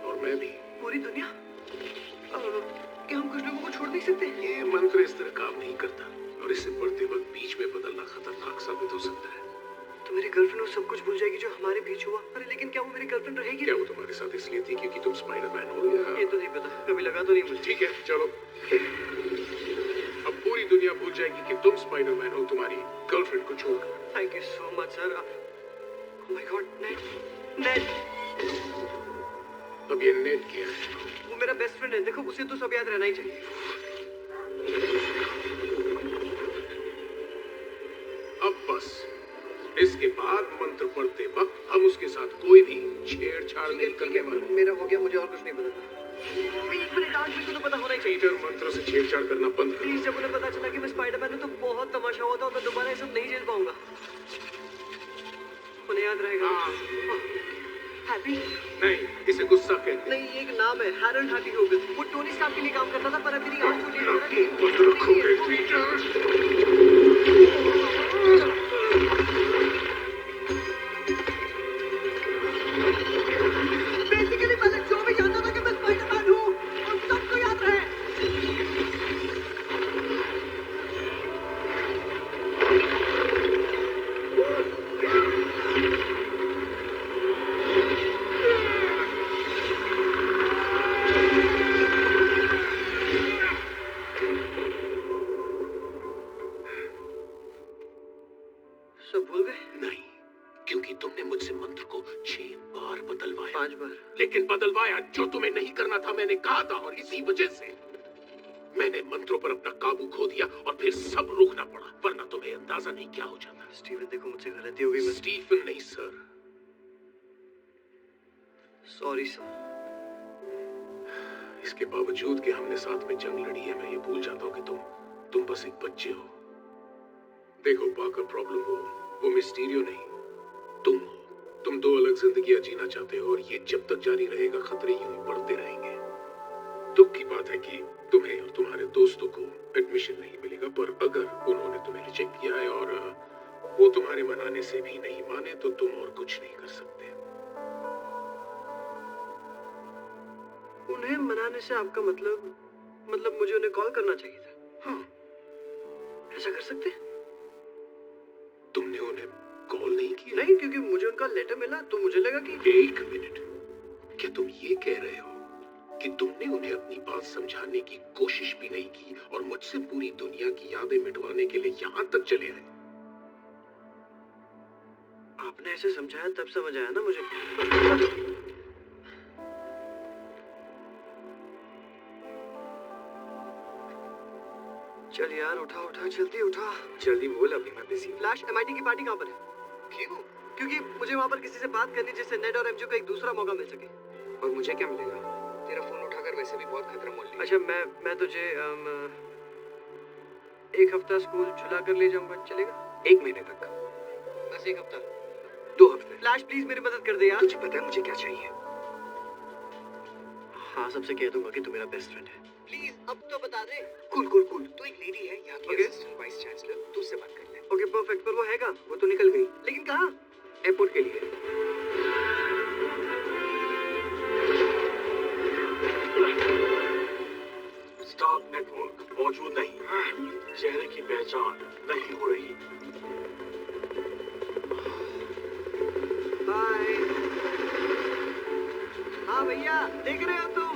Speaker 1: और मैं भी।
Speaker 5: पूरी दुनिया? क्या हम कुछ लोगों को छोड़ नहीं सकते?
Speaker 1: ये मंत्र इस तरह काम नहीं करता और इसे पढ़ते वक्त बीच में बदलना खतरनाक साबित हो सकता है।
Speaker 5: तो मेरी गर्लफ्रेंड वो सब कुछ भूल जाएगी जो हमारे बीच हुआ। अरे लेकिन क्या वो मेरी गर्लफ्रेंड रहेगी?
Speaker 1: क्या वो तुम्हारे साथ इसलिए थी क्योंकि तुम स्पाइडरमैन हो या?
Speaker 5: ये तो नहीं पता, कभी लगा तो नहीं मुझे।
Speaker 1: ठीक है, चलो। अब पूरी दुनिया भूल जाएगी कि तुम स्पाइडरमैन हो तुम्हारी गर्लफ्रेंड को छोड़कर।
Speaker 5: Thank you so much sir. Oh my god, Ned.
Speaker 1: अब ये नेट क्या है?
Speaker 5: वो मेरा बेस्ट फ्रेंड है, देखो उसे तो सब याद रहना ही चाहिए।
Speaker 1: अब बस इसके बाद मंत्र पढ़ते वक्त हम उसके साथ कोई भी छेड़छाड़ नहीं करने वाले।
Speaker 5: मेरा हो गया, मुझे और कुछ नहीं पता। एक मिनट, आज मेरे को तो पता होना ही चाहिए।
Speaker 1: पीटर, मंत्र से छेड़छाड़ करना बंद करो।
Speaker 5: प्लीज, जब उन्हें पता चला कि मैं स्पाइडरमैन हूँ तो बहुत तमाशा हुआ था और मैं दोबारा ये सब नहीं झेल पाऊंगा। उन्हें याद रहेगा।
Speaker 1: हाँ।
Speaker 5: हैप्पी?
Speaker 1: नहीं, इसे गुस्सा कहते हैं।
Speaker 5: नहीं, ये एक नाम नाम है हैरोल्ड हार्टी होगन। वो टोनी स्टार्क के लिए काम करता था, पर अब मेरी आंख खुली है।
Speaker 1: बंद रखोगे पीटर?
Speaker 5: बेसिकली मैंने जो भी जानता था कि मैं स्पाइडरमैन हूँ, और सबको याद रहे। सब भूल गए?
Speaker 1: नहीं, क्योंकि तुमने मुझसे मंत्र को 6 बार बदलवाया।
Speaker 5: 5 बार।
Speaker 1: लेकिन बदलवाया जो तुम्हें नहीं करना था, मैंने कहा था, और इसी वजह से मैंने मंत्रों पर अपना काबू खो दिया और फिर सब रोकना पड़ा, वरना तुम्हें अंदाजा नहीं क्या हो जाता।
Speaker 5: स्टीवन देखो, मुझसे गलती हो गई। मैं
Speaker 1: स्टीफन नहीं सर।
Speaker 5: Sorry sir.
Speaker 1: इसके बावजूद कि हमने साथ में जंग लड़ी है, मैं ये भूल जाता हूँ कि तुम बस एक बच्चे हो। देखो पाकर, प्रॉब्लम वो मिस्टीरियो नहीं, तुम हो। तुम 2 अलग जिंदगियां जीना चाहते हो, और ये जब तक जारी रहेगा खतरे यूं ही बढ़ते रहेंगे। दुख की बात है कि तुम्हें और तुम्हारे दोस्तों को एडमिशन नहीं मिलेगा, पर अगर उन्होंने तुम्हें रिजेक्ट किया है और वो तुम्हारे मनाने से भी नहीं माने, तो तुम और कुछ नहीं कर सकते।
Speaker 5: उन्हें मनाने से आपका मतलब मुझे उन्हें कॉल करना चाहिए था।
Speaker 1: हाँ,
Speaker 5: ऐसा कर सकते?
Speaker 1: तुमने उन्हें कॉल नहीं किया?
Speaker 5: नहीं, क्योंकि मुझे उनका लेटर मिला तो मुझे लगा कि
Speaker 1: 1 मिनट, क्या तुम ये कह रहे हो कि तुमने उन्हें अपनी बात समझाने की कोशिश भी नहीं की और मुझसे पूरी दुनिया की यादें मिटवाने के लिए यहाँ तक चले आए?
Speaker 5: आपने ऐसे समझाया तब समझ आया ना मुझे। चल यार, उठा जल्दी उठा।
Speaker 7: जल्दी बोल, अभी मैं बिजी हूँ।
Speaker 5: फ्लैश, एमआईटी की पार्टी कहाँ पर है?
Speaker 7: क्यों?
Speaker 5: क्योंकि मुझे वहाँ पर किसी से बात करनी, जिससे नेड और एमजे को एक दूसरा मौका मिल सके।
Speaker 7: और मुझे क्या मिलेगा? तेरा फोन उठाकर वैसे भी बहुत खतरा मोल लिया।
Speaker 5: अच्छा, मैं तुझे 1 हफ्ता स्कूल झुला कर ले जाऊंगा, चलेगा?
Speaker 7: 1 महीने तक।
Speaker 5: बस 1 हफ्ता।
Speaker 7: 2 हफ्ते।
Speaker 5: फ्लैश प्लीज मेरी मदद कर दे यार।
Speaker 7: तुझे पता है मुझे क्या चाहिए?
Speaker 5: हाँ, सबसे कह दूंगा कि तू मेरा बेस्ट फ्रेंड है। प्लीज अब तो बता दे।
Speaker 7: कूल। तू एक लेडी है यहाँ की, असिस्टेंट वाइस चांसलर, तू उससे बात कर ले।
Speaker 5: ओके परफेक्ट, पर वो है कहाँ?
Speaker 7: वो तो निकल गई।
Speaker 5: लेकिन कहाँ?
Speaker 7: एयरपोर्ट के लिए।
Speaker 1: स्टार्क नेटवर्क मौजूद नहीं, चेहरे की पहचान नहीं हो रही।
Speaker 5: बाय। हाँ भैया, देख रहे हो तुम?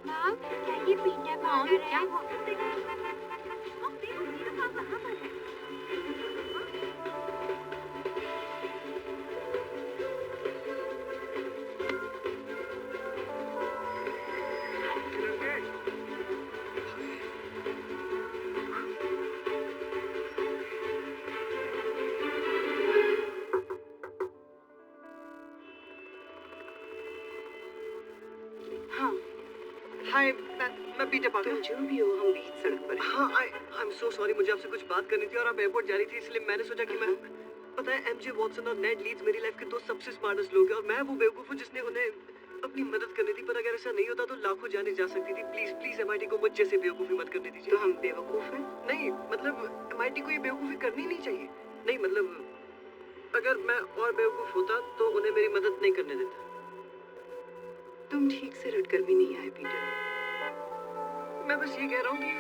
Speaker 3: मैम, क्या ये पीटर पार्कर है?
Speaker 4: हाँ,
Speaker 5: हाय, मैं पीटर पार्कर।
Speaker 4: तुम जो भी हो, हम बीच सड़क पर हैं।
Speaker 5: हाँ, आई एम सो सॉरी, मुझे आपसे कुछ बात करनी थी और आप एयरपोर्ट जा रही थी, इसलिए मैंने सोचा कि मैं पता है एमजे वॉटसन और नेड लीड्स मेरी लाइफ के 2 सबसे स्मार्टेस्ट लोग हैं, और मैं वो बेवकूफ हूँ जिसने उन्हें अपनी मदद करनी थी। पर अगर ऐसा नहीं होता तो लाखों जाने जा सकती थी। प्लीज एमआईटी को मुझ जैसे बेवकूफी मत करने दीजिए।
Speaker 4: तो हम बेवकूफ हैं?
Speaker 5: नहीं, मतलब एमआईटी को ये बेवकूफी करनी नहीं चाहिए। नहीं मतलब अगर मैं और बेवकूफ होता तो उन्हें मेरी मदद नहीं करने देता।
Speaker 4: तुम ठीक से रटकर भी नहीं आए पीटर।
Speaker 5: मैं बस ये कह रहा हूँ कि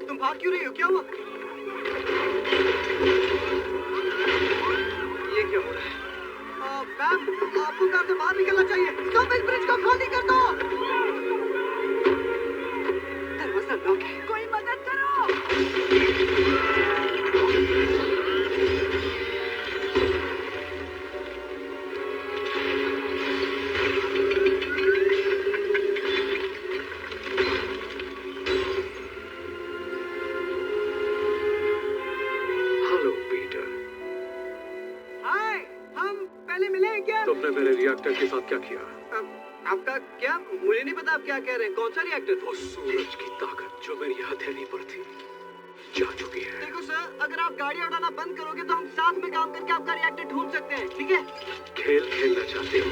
Speaker 5: तुम भाग क्यों रही हो? क्या हुआ? ये क्या हो रहा है? मैम, आपको कार से बाहर निकलना चाहिए। सब इस ब्रिज को खाली कर दो।
Speaker 4: दरवाजा लॉक है।
Speaker 3: कोई मदद करो।
Speaker 1: Hello Peter.
Speaker 5: हाय
Speaker 1: क्या किया?
Speaker 5: आपका क्या? मुझे नहीं पता आप क्या कह रहे हैं। कौन सा रिएक्टर?
Speaker 1: वो सूरज की ताकत जो मेरी हथेली पर थी जा चुकी है।
Speaker 5: देखो सर, अगर आप गाड़ी उड़ाना बंद करोगे तो हम साथ में काम करके आपका रिएक्टर ढूंढ सकते हैं, ठीक है?
Speaker 1: खेल खेलना चाहते हो?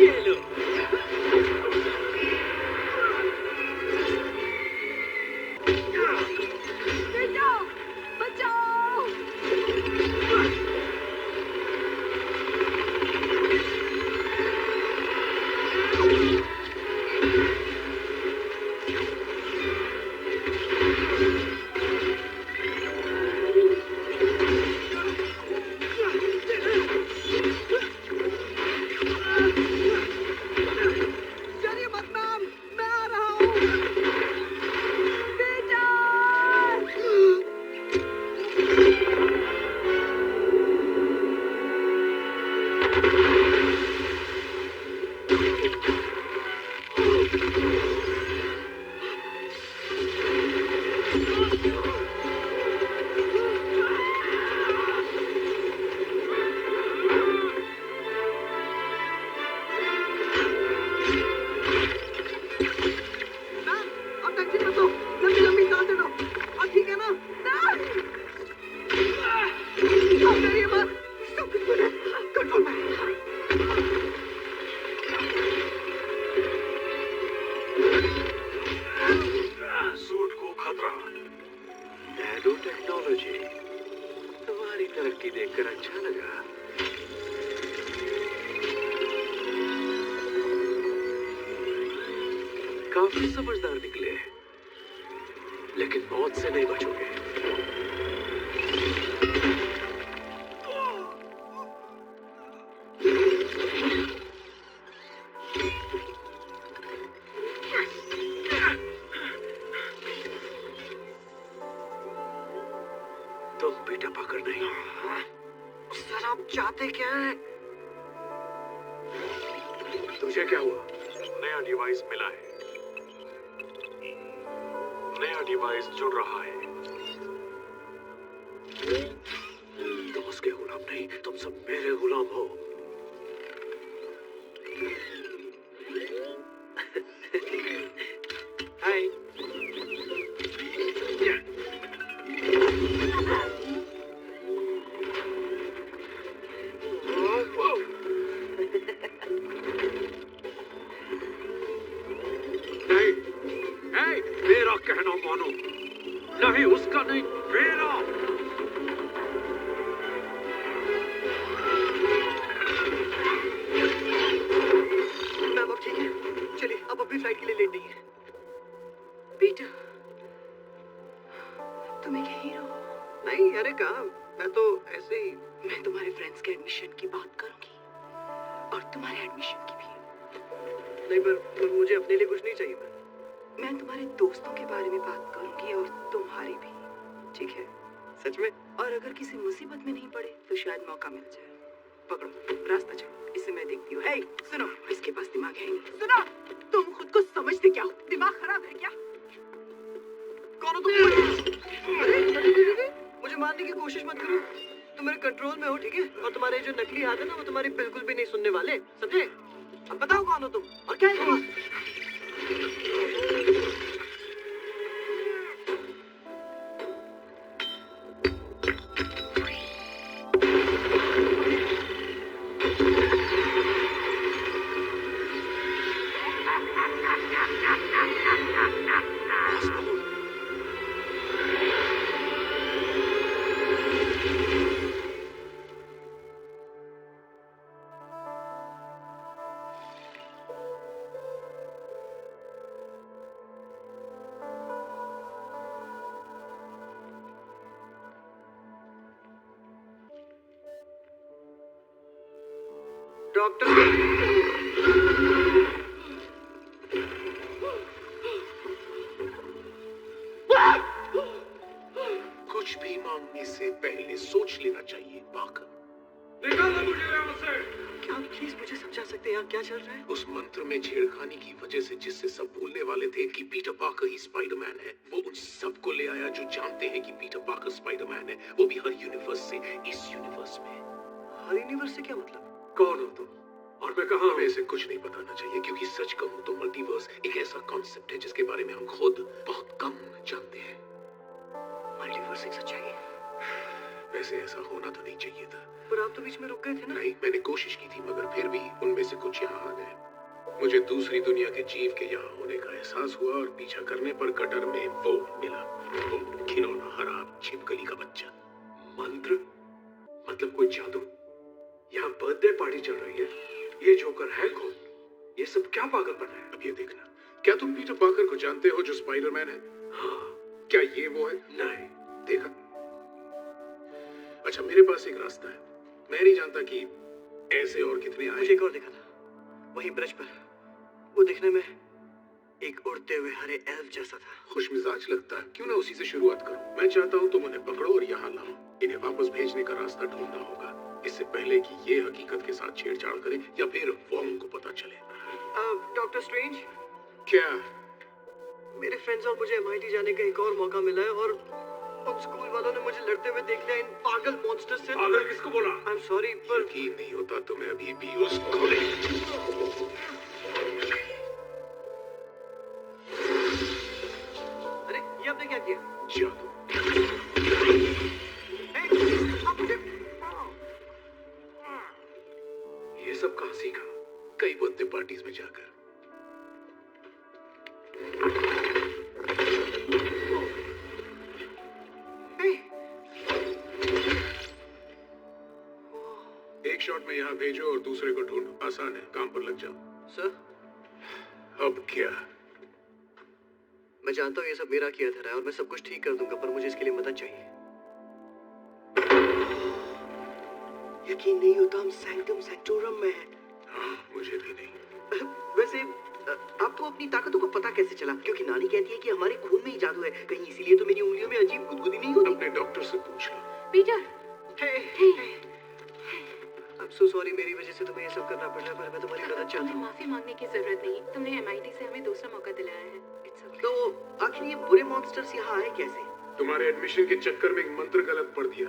Speaker 1: ये लो। काफी समझदार निकले, लेकिन मौत से नहीं बचोगे। तुम पीटर पाकर नहीं।
Speaker 5: सर आप चाहते क्या हैं?
Speaker 1: तुझे क्या हुआ?
Speaker 2: नया डिवाइस मिला है। नया डिवाइस जुड़ रहा है।
Speaker 1: तुम उसके गुलाम नहीं, तुम सब मेरे गुलाम हो।
Speaker 5: हाय।
Speaker 1: मेरा कहना मानो। नहीं उसका नहीं, मेरा।
Speaker 5: मैम अब ठीक है? चलिए अब अपनी फ्लाइट के लिए लेट नहीं है।
Speaker 3: पीटर, तुम एक हीरो हो।
Speaker 5: नहीं अरे कहा, मैं तो ऐसे ही।
Speaker 3: मैं तुम्हारे फ्रेंड्स के एडमिशन की बात करूंगी और तुम्हारे एडमिशन की भी।
Speaker 5: नहीं पर मुझे अपने लिए कुछ नहीं चाहिए।
Speaker 3: मैं तुम्हारे दोस्तों के बारे में बात करूंगी और तुम्हारी भी, ठीक है?
Speaker 5: सच में?
Speaker 3: और अगर किसी मुसीबत में नहीं पड़े तो शायद मौका मिल जाए। पकड़ो, रास्ता चलो, इसे मैं देखती हूँ। हे, सुनो, इसके पास दिमाग है नहीं। सुनो, तुम खुद को समझते क्या हो? दिमाग खराब है क्या?
Speaker 5: कौन हो तुम? अरे, मुझे मारने की कोशिश मत करो। तुम मेरे कंट्रोल में हो, ठीक है? और तुम्हारे जो नकली हाथ है ना, वो तुम्हारी बिल्कुल भी नहीं सुनने वाले, समझे? अब बताओ कौन हो तुम और क्या है? डॉक्टर
Speaker 1: कुछ भी मांगने से पहले सोच लेना चाहिए पाकर।
Speaker 2: निकालो मुझे यहाँ से।
Speaker 5: क्या आप प्लीज मुझे समझा सकते हैं यहाँ क्या चल रहा है?
Speaker 1: उस मंत्र में छेड़खानी की वजह से जिससे सब भूलने वाले थे कि पीटर पाकर ही स्पाइडरमैन है, वो उन सबको ले आया जो जानते हैं कि पीटर पाकर स्पाइडरमैन है, वो भी हर यूनिवर्स से इस यूनिवर्स में।
Speaker 5: हर यूनिवर्स से क्या मतलब?
Speaker 1: कौन हो तुम और मैं कहाँ? हमें इसे कुछ नहीं बताना चाहिए क्योंकि सच कहूं तो मल्टीवर्स एक ऐसा कॉन्सेप्ट है जिसके बारे में हम खुद बहुत कम जानते हैं।
Speaker 5: मल्टीवर्स एक सच्चाई है।
Speaker 1: वैसे ऐसा होना तो नहीं चाहिए था।
Speaker 5: पर आप तो बीच में रुक गए थे ना?
Speaker 1: नहीं, मैंने कोशिश की थी मगर फिर भी उनमें से कुछ यहाँ आ गए। मुझे दूसरी दुनिया के जीव के यहाँ होने का एहसास हुआ और पीछा करने पर गटर में वो मिला, वो खिलौना हरा छिपकली का बच्चा।
Speaker 2: मंत्र? मतलब कोई जादू? यहाँ बर्थडे पार्टी चल रही है, ये जोकर है कौन? ये सब क्या पागलपन है?
Speaker 1: अब ये देखना, क्या तुम पीटर पार्कर को जानते हो जो स्पाइडरमैन है?
Speaker 2: हाँ।
Speaker 1: क्या ये वो है?
Speaker 2: नहीं।
Speaker 1: देखा? अच्छा, मेरे पास एक रास्ता है। मैं नहीं जानता कि ऐसे और कितने आए।
Speaker 5: मुझे एक और दिखा था, वहीं ब्रिज पर। वो दिखने में एक उड़ते हुए हरे एल्फ जैसा था।
Speaker 1: खुशमिजाज लगता है, क्यों ना उसी से शुरुआत करो। मैं चाहता हूँ तुम उन्हें पकड़ो और यहाँ लाओ। इन्हें वापस भेजने का रास्ता ढूंढना होगा इससे पहले कि ये हकीकत के साथ छेड़छाड़ करें या फिर वॉन्ग को पता चले।
Speaker 5: डॉक्टर स्ट्रेंज,
Speaker 1: क्या?
Speaker 5: मेरे फ्रेंड्स और मुझे MIT जाने का एक और मौका मिला है और उन स्कूल वालों ने मुझे लड़ते हुए देख लिया इन पागल मॉन्स्टर से।
Speaker 1: पागल किसको बोला?
Speaker 5: I'm sorry, पर
Speaker 1: यकीन नहीं होता तुम्हें अभी भी उसको।
Speaker 5: अरे ये आपने क्या किया?
Speaker 1: जादू।
Speaker 5: आप मुझे
Speaker 1: ये सब कहाँ सीखा? कई बर्थडे पार्टीज में जाकर। एक शॉट में यहाँ भेजो और दूसरे को ढूंढो। आसान है, काम पर लग जाओ।
Speaker 5: सर,
Speaker 1: अब क्या?
Speaker 5: मैं जानता हूँ ये सब मेरा किया धरा है और मैं सब कुछ ठीक कर दूंगा, पर मुझे इसके लिए मदद चाहिए। यकीन नहीं होता हम सैंक्टम सैक्टोरम में हैं।
Speaker 1: हाँ, मुझे भी नहीं।
Speaker 5: वैसे आपको अपनी ताकतों का पता कैसे चला? क्योंकि नानी कहती है कि हमारे खून में ही जादू है। कहीं इसीलिए तो मेरी उंगलियों में अजीब गुदगुदी नहीं होती?
Speaker 1: अपने डॉक्टर से पूछ लो।
Speaker 4: पीटर,
Speaker 5: I'm so sorry, मेरी वजह से तुम्हें ये सब करना पड़ रहा है, पर मैं तुम्हारी मदद चाहता
Speaker 4: तुम्हें
Speaker 5: हूँ।
Speaker 4: माफी मांगने की जरूरत नहीं। तुमने MIT से हमें दूसरा मौका दिलाया है। It's okay.
Speaker 5: तो आखिर ये बुरे मॉन्स्टर्स यहाँ आए कैसे?
Speaker 1: तुम्हारे एडमिशन के चक्कर में एक मंत्र गलत पढ़ दिया।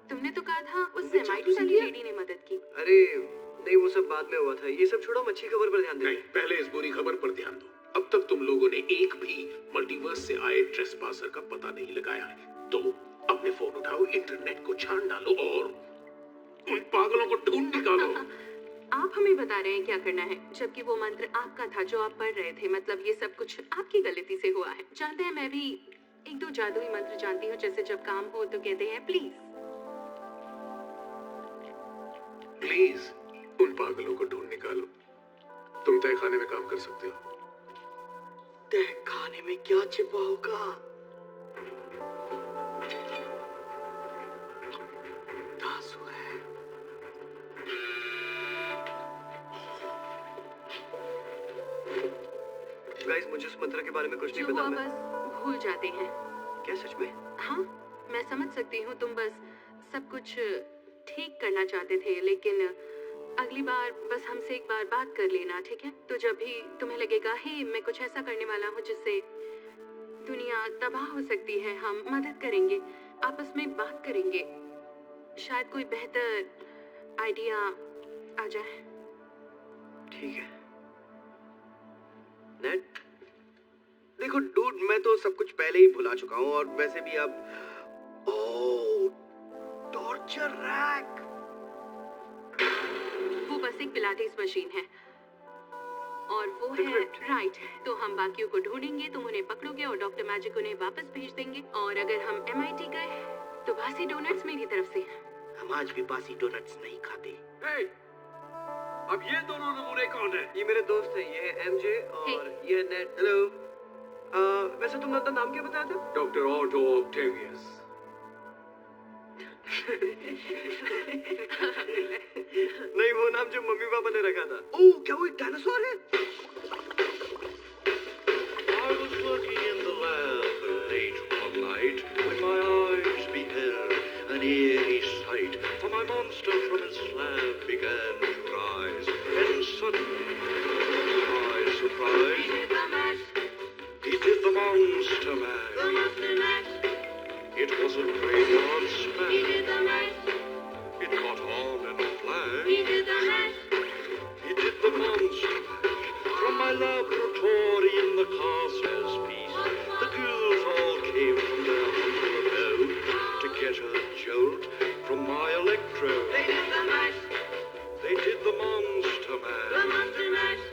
Speaker 4: तुमने तो कहा था उस
Speaker 5: तुमने
Speaker 4: MIT
Speaker 5: जादू
Speaker 4: वाली
Speaker 5: सीखा?
Speaker 4: लेडी ने मदद की।
Speaker 5: अरे नहीं, वो सब बाद में हुआ था। ये सब छोड़ो, अच्छी खबर पर ध्यान दे।
Speaker 1: नहीं, पहले इस बुरी खबर पर ध्यान दो। अब तक तुम लोगों ने एक भी मल्टीवर्स से आए ट्रेसपासर का पता नहीं लगाया है। तो अपने फोन उठाओ, इंटरनेट को छान डालो और उन पागलों को ढूंढ निकालो।
Speaker 4: आप हमें बता रहे हैं क्या करना है, जबकि वो मंत्र आपका था जो आप पढ़ रहे थे। मतलब ये सब कुछ आपकी गलती से हुआ है। जानते हैं, मैं भी एक दो जादुई मंत्र जानती हूँ, जैसे जब काम हो तो कहते हैं प्लीज।
Speaker 1: प्लीज उन पागलों को ढूंढ निकालो। तुम तय खाने में काम कर सकते हो।
Speaker 5: तह खाने में क्या छिपा होगा? तासु है। गाइस, मुझे उस मंत्र के बारे में कुछ नहीं
Speaker 4: जो
Speaker 5: पता।
Speaker 4: हुआ
Speaker 5: मैं
Speaker 4: बस भूल जाते हैं।
Speaker 5: क्या सच में?
Speaker 4: हाँ, मैं समझ सकती हूँ। तुम बस सब कुछ ठीक करना चाहते थे, लेकिन अगली बार बस हमसे एक बार बात कर लेना, ठीक है? तो जब भी तुम्हें लगेगा हे मैं कुछ ऐसा करने वाला हूँ जिससे दुनिया तबाह हो सकती है, हम मदद करेंगे, आपस में बात करेंगे, शायद कोई बेहतर आइडिया आ जाए।
Speaker 5: ठीक है। नेट, देखो डूड, मैं तो सब कुछ पहले ही भुला चुका हूँ और वैसे भी अब ओह, टॉर्चर रैक।
Speaker 4: वो बस एक पिलाटेस मशीन है और वो है राइट। तो हम बाकियों को ढूंढेंगे, तुम उन्हें पकड़ोगे और डॉक्टर मैजिक उन्हें वापस भेज देंगे। और अगर हम MIT गए तो बासी डोनट्स मेरी तरफ से।
Speaker 5: हम आज भी बासी डोनट्स नहीं खाते।
Speaker 2: अब ये दोनों नमूने कौन है?
Speaker 5: ये मेरे दोस्त हैं, ये है MJ और ये है नेट। हेलो। वैसे तुमने अपना नाम क्या बताया था?
Speaker 1: Doctor Otto Octavius.
Speaker 5: नहीं, वो नाम जो मम्मी पापा ने रखा था। ओह, क्या वो एक डायनासोर है?
Speaker 9: I was working in the lab late one night when my eyes beheld an eerie sight, for my monster from its slab began to rise, and suddenly, to my surprise, he did the Monster Mash. It was a graveyard smash. It caught on and laboratory in the castle's peace, the ghouls all came from their humble abode to get a jolt from my electrode.
Speaker 3: They did the mash.
Speaker 9: They did the monster mash.
Speaker 3: The monster mash.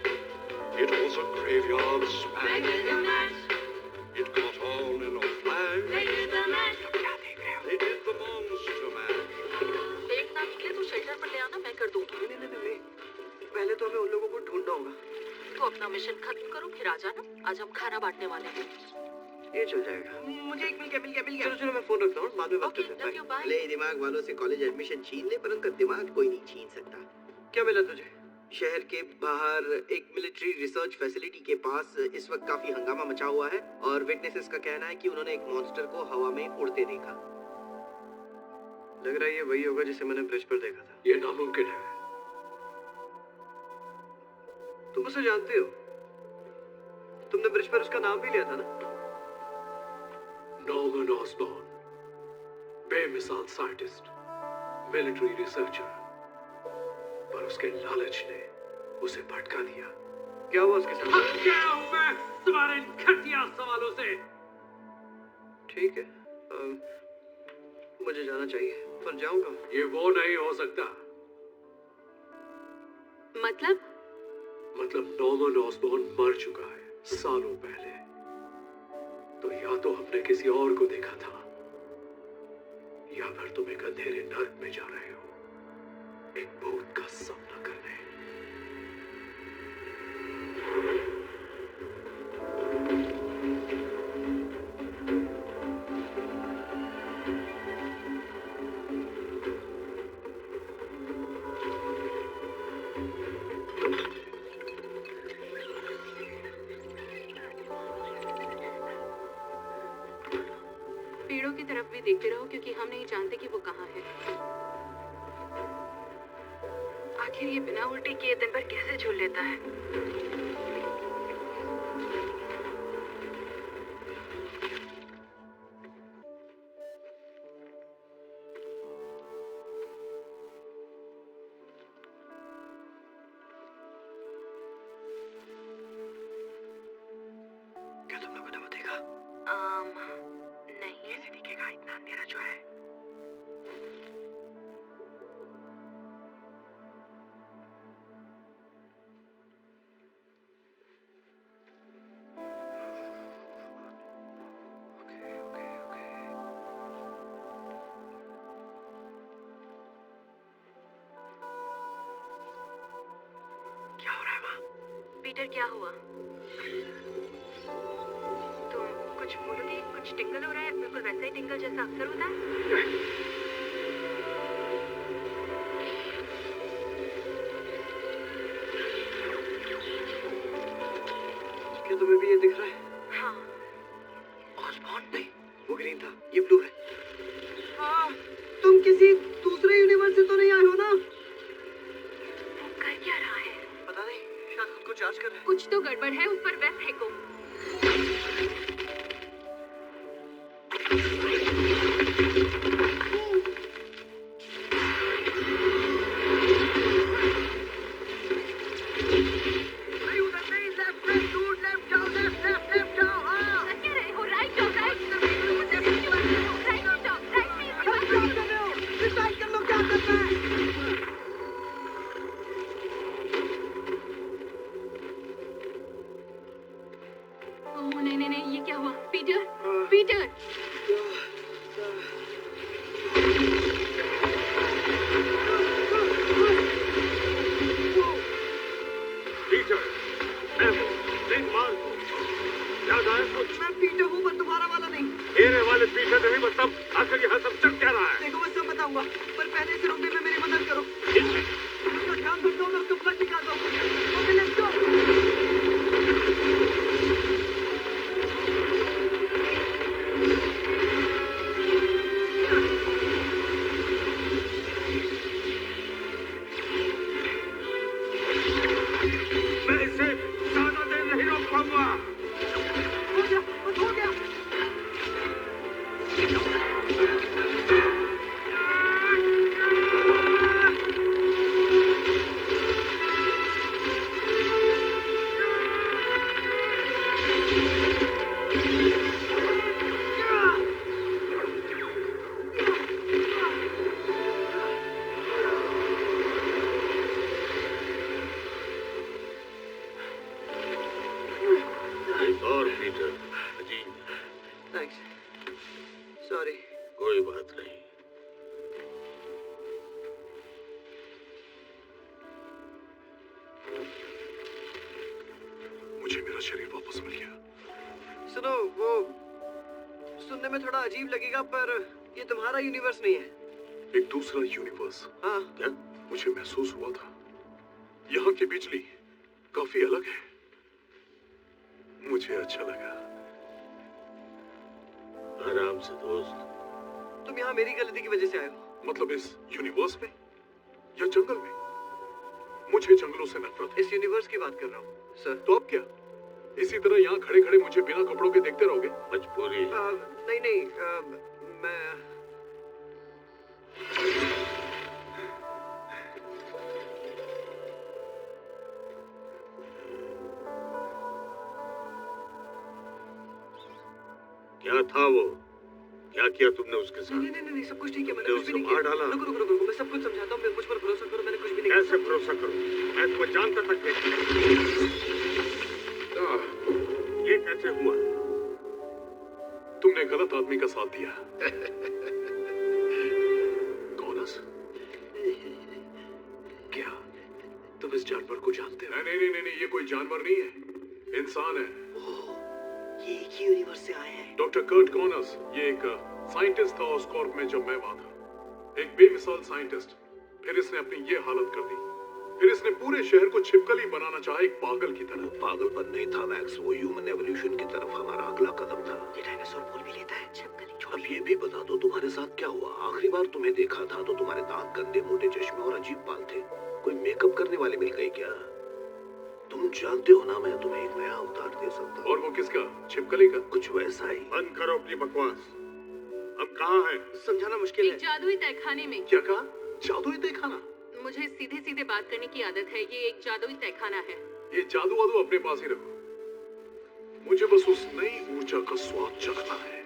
Speaker 9: It was a graveyard
Speaker 3: They
Speaker 9: smash.
Speaker 3: did the mash.
Speaker 9: It caught on in a flash.
Speaker 3: They did the mash.
Speaker 9: They did the monster mash.
Speaker 4: देख ना निकले तो shelter पर ले आना, मैं कर दूंगी।
Speaker 5: नहीं, पहले तो हमें उन लोगों को ढूंढना होगा।
Speaker 4: तो अपना मिशन खत्म करो, फिर आ जाना। आज हम खाना बांटने वाले हैं।
Speaker 5: ये चल जाएगा।
Speaker 3: मुझे एक मिल गया।
Speaker 5: चलो मैं फोन रखता हूँ, बाद में बात
Speaker 4: ओके,
Speaker 5: करते हैं।
Speaker 4: Love you, bye.
Speaker 5: भले ही दिमाग वालों से कॉलेज एडमिशन छीन ले, पर उनका दिमाग कोई नहीं छीन सकता। क्या मिला तुझे? शहर के बाहर एक मिलिट्री रिसर्च फैसिलिटी के पास इस वक्त काफी हंगामा मचा हुआ है और विटनेसेस का कहना है कि उन्होंने एक मॉन्स्टर को हवा में उड़ते देखा। लग रहा है ये वही होगा जिसे मैंने ब्रिज पर देखा था।
Speaker 1: ये नामुमकिन है।
Speaker 5: तुम उसे जानते हो? तुमने ब्रिज पर उसका नाम भी लिया था ना?
Speaker 1: नॉर्मन ऑसबॉर्न, बेमिसाल साइंटिस्ट, मिलिट्री रिसर्चर, पर उसके लालच ने उसे भटका दिया।
Speaker 5: क्या हुआ उसके साथ?
Speaker 1: क्या हूं मैं तुम्हारे इन घटिया सवालों से?
Speaker 5: ठीक है, मुझे जाना चाहिए, पर जाऊंगा।
Speaker 1: ये वो नहीं हो सकता। मतलब नॉर्मन ऑसबॉर्न मर चुका है सालों पहले। तो या तो हमने किसी और को देखा था, या फिर तुम एक अंधेरे नर्क में जा रहे हो, एक भूत का सामना करने।
Speaker 4: पेड़ों की तरफ भी देखते रहो, क्योंकि हम नहीं जानते कि वो कहाँ है। आखिर ये बिना उल्टी किए दिन भर कैसे झूल लेता है?
Speaker 5: क्या तुम लोगों ने वो देखा?
Speaker 4: नहीं।
Speaker 5: कैसे दिखेगा इतना अंधेरा जो है? क्या हो रहा है वहाँ?
Speaker 4: पीटर, क्या हुआ? तुम कुछ बोलोगे? कुछ टिंगल हो रहा है, बिल्कुल वैसा ही टिंगल जैसा अक्सर होता है।
Speaker 5: क्या तुम्हें भी ये दिख रहा है?
Speaker 4: हाँ।
Speaker 5: ऑसबॉर्न नहीं, वो ग्रीन था, ये ब्लू है। हाँ, तुम किसी दूसरे यूनिवर्स से तो नहीं आए हो ना?
Speaker 4: वो कर क्या रहा है?
Speaker 5: पता नहीं, शायद खुद को चार्ज कर रहा है।
Speaker 4: कुछ तो गड़बड़ है, उस पर वेब फेंको। नहीं, ये क्या हुआ? Peter, Peter!
Speaker 1: पीटर, याद आया कुछ?
Speaker 5: मैं पीटर हूँ, पर तुम्हारा वाला नहीं।
Speaker 1: मेरे वाले पीटर नहीं, मतलब आखिर यहाँ सब चल क्या रहा है?
Speaker 5: देखो, मैं सब बताऊंगा, पर पहले इसे रोकने में मेरी मदद करो। उसका ध्यान रखो, मैं उसको फ्लश निकालता हूँ। Okay, let's go.
Speaker 1: शरीर वापस मिल गया।
Speaker 5: सुनो, वो सुनने में थोड़ा अजीब लगेगा पर ये तुम्हारा यूनिवर्स नहीं है।
Speaker 1: एक दूसरा यूनिवर्स?
Speaker 5: हाँ।
Speaker 1: क्या? मुझे महसूस हुआ था यहाँ की बिजली काफी अलग है। मुझे अच्छा लगा।
Speaker 10: आराम से दोस्त।
Speaker 5: तुम यहाँ मेरी गलती की वजह से आए हो?
Speaker 1: मतलब इस यूनिवर्स में या जंगल में? मुझे जंगलों से नफरत है।
Speaker 5: इस यूनिवर्स की बात कर रहा हूँ सर।
Speaker 1: तो अब क्या इसी तरह यहाँ खड़े खड़े मुझे बिना कपड़ों के देखते रहोगे?
Speaker 10: मजबूरी।
Speaker 5: नहीं, मैं
Speaker 10: क्या था वो? क्या किया तुमने उसके साथ?
Speaker 5: नहीं, सब कुछ ठीक है। मैंने
Speaker 10: तो
Speaker 5: कुछ भी नहीं
Speaker 10: उसे मार
Speaker 5: किया।
Speaker 10: डाला?
Speaker 5: रुको, मैं सब कुछ समझाता हूँ। मैं मुझ पर भरोसा करो, मैंने कुछ भी नहीं किया।
Speaker 10: कैसे भरोसा करूं? मैं तुम्हें जानता तक नहीं। ये कैसे हुआ?
Speaker 1: तुमने गलत आदमी का साथ दिया। कॉनस?
Speaker 2: क्या तुम इस जानवर को जानते हो?
Speaker 1: नहीं, ये कोई जानवर नहीं है, इंसान है।
Speaker 5: ये एक ही यूनिवर्स से आए हैं।
Speaker 1: डॉक्टर कर्ट कॉनस, ये एक साइंटिस्ट था ऑस्कॉर्प में जब मैं वहां था। एक बेमिसाल साइंटिस्ट। फिर इसने अपनी ये हालत कर दी। फिर इसने पूरे शहर को छिपकली बनाना चाहा, एक पागल की तरह।
Speaker 2: पागलपन नहीं था मैक्स, वो ह्यूमन एवोल्यूशन की तरफ हमारा अगला कदम था।
Speaker 5: ये डायनासोर बोल भी लेता है। छिपकली।
Speaker 2: अब ये भी बता दो तुम्हारे साथ क्या हुआ? आखिरी बार तुम्हें देखा था तो तुम्हारे दांत गंदे, मोटे चश्मे और अजीब बाल थे। कोई मेकअप करने वाले मिल गए क्या? तुम जानते हो ना, मैं तुम्हें एक नया अवतार दे सकता हूँ।
Speaker 1: और वो किसका? छिपकली का?
Speaker 2: कुछ वैसा ही।
Speaker 10: बंद करो अपनी बकवास। अब कहाँ है?
Speaker 5: समझाना मुश्किल है।
Speaker 4: एक जादुई तहखाने में।
Speaker 1: क्या कहा? जादुई तहखाना?
Speaker 4: मुझे सीधे सीधे बात करने की आदत है। ये एक जादुई तहखाना है।
Speaker 1: ये जादू वादू अपने पास ही रखो। मुझे बस उस नई ऊर्जा का स्वाद चखना है।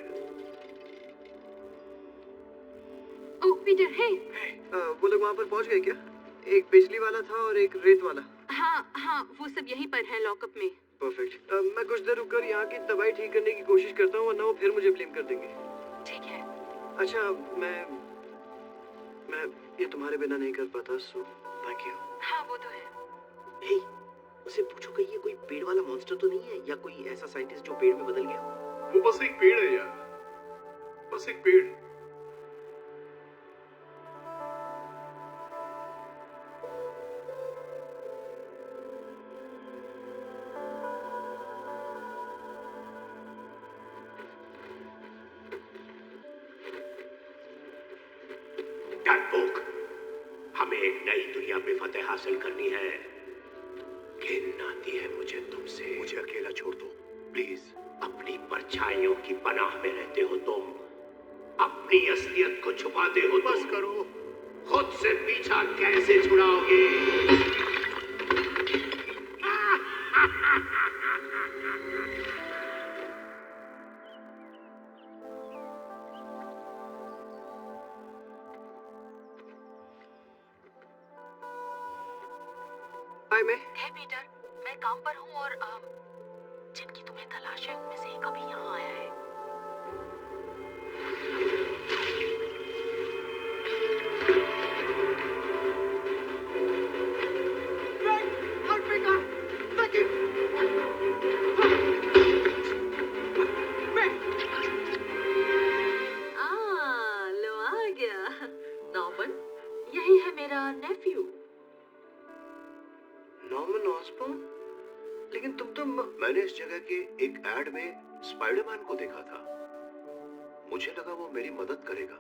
Speaker 4: ओह पीटर, हे।
Speaker 5: वो लोग वहाँ पर पहुँच गए क्या? एक बिजली वाला था और एक रेत वाला।
Speaker 4: हाँ, वो सब यहीं पर है, लॉकअप में।
Speaker 5: परफेक्ट। मैं कुछ देर रुककर यहाँ की दवाई ठीक करने की कोशिश करता हूँ, वरना वो फिर मुझे ब्लेम कर देंगे।
Speaker 4: ठीक है।
Speaker 5: अच्छा, मैं ये तुम्हारे बिना नहीं कर पाता, सो थैंक यू।
Speaker 4: हाँ, वो तो है।
Speaker 5: हे, उसे पूछो कि ये कोई पेड़ वाला मॉन्स्टर तो नहीं है, या कोई ऐसा साइंटिस्ट जो पेड़ में बदल गया।
Speaker 1: वो बस एक पेड़ है यार, बस एक पेड़।
Speaker 10: डरपोक, हमें एक नई दुनिया पे फतेह हासिल करनी है। घिन आती है मुझे तुमसे।
Speaker 2: मुझे अकेला छोड़ दो प्लीज।
Speaker 10: अपनी परछाइयों की पनाह में रहते हो तुम। अपनी असलियत को छुपाते हो तुम।
Speaker 2: बस करो।
Speaker 10: खुद से पीछा कैसे छुड़ाओगे?
Speaker 5: हाय मैं।
Speaker 4: हे पीटर, मैं काम पर हूँ और जिनकी तुम्हें तलाश है उनमें से एक अभी यहाँ आया है। लो आ गया। नॉर्मन, यही है मेरा नेफ्यू।
Speaker 5: Norman Osborne? लेकिन तुम तो
Speaker 2: मैंने इस जगह के एक एड में स्पाइडरमैन को देखा था। मुझे लगा वो मेरी मदद करेगा,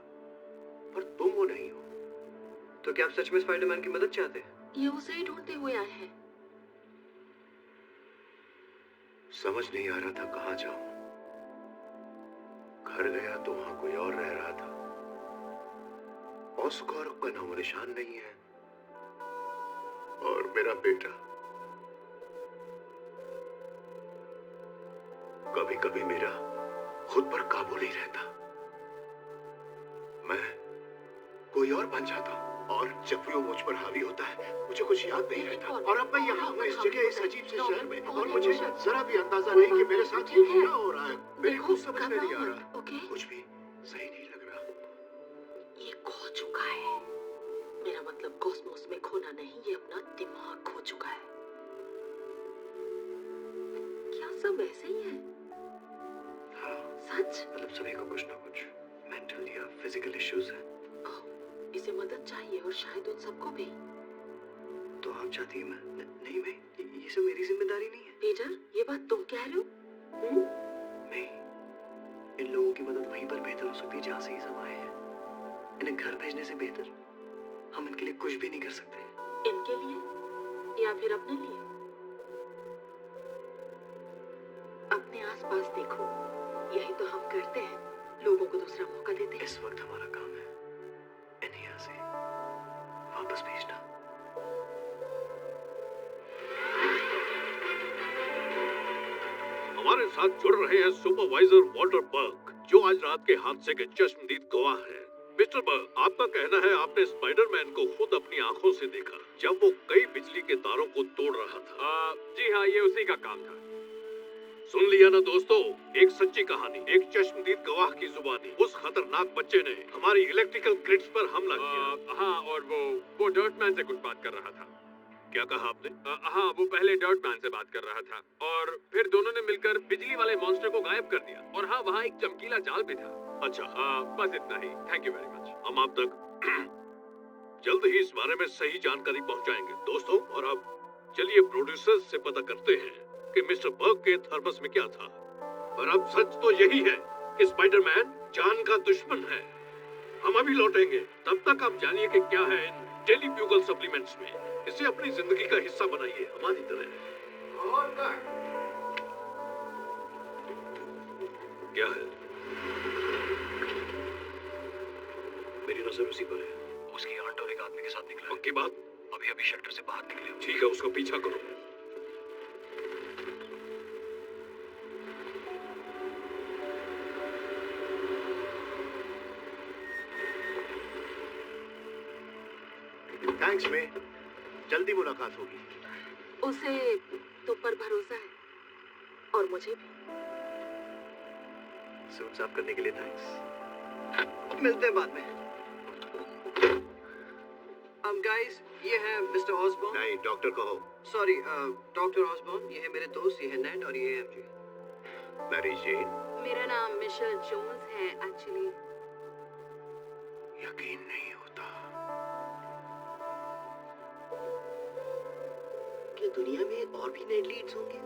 Speaker 2: पर तुम वो नहीं हो।
Speaker 5: तो क्या आप सच में स्पाइडरमैन की मदद चाहते हैं?
Speaker 4: ये उसे ही ढूंढते हुए आए हैं।
Speaker 2: समझ नहीं आ रहा था कहाँ जाऊं। घर गया तो वहां कोई और रह रहा था। ऑस्कॉर्प का नामो निशान नहीं है, और मेरा बेटा। कभी कभी मेरा खुद पर काबू नहीं रहता। मैं कोई और बन जाता हूं, और जब भी वो मुझ पर हावी होता है मुझे कुछ याद नहीं रहता। और अब मैं यहाँ हूँ इस जगह, इस अजीब से शहर में, और मुझे जरा भी अंदाजा नहीं कि मेरे साथ ये क्या हो रहा है। मेरी कुछ समझ में नहीं आ रहा। कुछ भी सही नहीं लग रहा।
Speaker 4: ये खो चुका है। मेरा मतलब कॉस्मोस में खोना नहीं, ये अपना दिमाग खो चुका है। क्या
Speaker 3: वैसे ही है।
Speaker 5: हाँ,
Speaker 3: सच?
Speaker 5: मतलब सभी को कुछ ना कुछ मेंटल या फिजिकल इश्यूज हैं।
Speaker 3: ओह, इसे मदद चाहिए और शायद उन सबको भी।
Speaker 5: तो आप चाहती हैं मैं नहीं मैं ये सब मेरी जिम्मेदारी नहीं है।
Speaker 3: पीटर, ये बात तुम कह रहे हो?
Speaker 5: नहीं, इन लोगों की मदद वहीं पर बेहतर हो सकती है जहाँ से ये सब आए हैं। इन्हें घर भेजने से बेहतर हम इनके लिए कुछ भी नहीं कर सकते।
Speaker 3: इनके लिए या फिर अपने लिए? अपने आसपास देखो, यही तो हम करते हैं, लोगों को दूसरा मौका देते हैं।
Speaker 5: इस वक्त हमारा काम है इन्हें यहाँ से वापस भेजना।
Speaker 1: हमारे साथ जुड़ रहे हैं सुपरवाइजर वॉल्टर बर्ग, जो आज रात के हादसे के चश्मदीद गवाह हैं। मिस्टर बर्ग, आपका कहना है आपने स्पाइडरमैन को खुद अपनी आंखों से देखा जब वो कई बिजली के तारों को तोड़ रहा था।
Speaker 6: जी हाँ, ये उसी का काम था।
Speaker 1: सुन लिया ना दोस्तों, एक सच्ची कहानी, एक चश्मदीद गवाह की जुबानी। उस खतरनाक बच्चे ने हमारी इलेक्ट्रिकल ग्रिड्स पर हमला किया।
Speaker 6: हाँ, और वो डर्टमैन से कुछ बात कर रहा था।
Speaker 1: क्या कहा आपने?
Speaker 6: हाँ, वो पहले डर्टमैन से बात कर रहा था और फिर दोनों ने मिलकर बिजली वाले मॉन्स्टर को गायब कर दिया। और हाँ, वहाँ एक चमकीला जाल भी था।
Speaker 1: अच्छा,
Speaker 6: बस इतना ही। Thank you very much.
Speaker 1: हम आप तक जल्द ही इस बारे में सही जानकारी पहुंचाएंगे दोस्तों। और अब चलिए प्रोड्यूसर्स से पता करते हैं कि मिस्टर बर्ग के थर्मस में क्या था। और अब सच तो यही है कि स्पाइडरमैन जान का दुश्मन है। हम अभी लौटेंगे, तब तक आप जानिए कि क्या है इन डेली ब्यूगल सप्लीमेंट्स में। इसे अपनी जिंदगी का हिस्सा बनाइए, हमारी तरह। क्या है?
Speaker 2: मेरी नजर उसी पर है। उसकी आंट और एक आदमी के साथ निकला है।
Speaker 1: पक्की बात?
Speaker 2: अभी शेल्टर से बाहर निकले हो।
Speaker 1: ठीक है, उसका पीछा करो।
Speaker 10: थैंक्स में जल्दी मुलाकात होगी।
Speaker 3: उसे तुम पर भरोसा है और मुझे भी।
Speaker 5: सूट साफ करने के लिए थैंक्स। मिलते हैं बाद में।
Speaker 7: गाइस, ये है मिस्टर ऑसबॉर्न।
Speaker 10: नहीं, डॉक्टर कहो।
Speaker 7: Sorry, doctor Osborne. ये है मेरे दोस्त, ये है नेट और ये है एमजे।
Speaker 10: Mary Jane.
Speaker 4: मेरा नाम मिशेल जोन्स है एक्चुअली।
Speaker 10: यकीन नहीं होता।
Speaker 5: क्या दुनिया में और भी नेट लीड्स होंगे?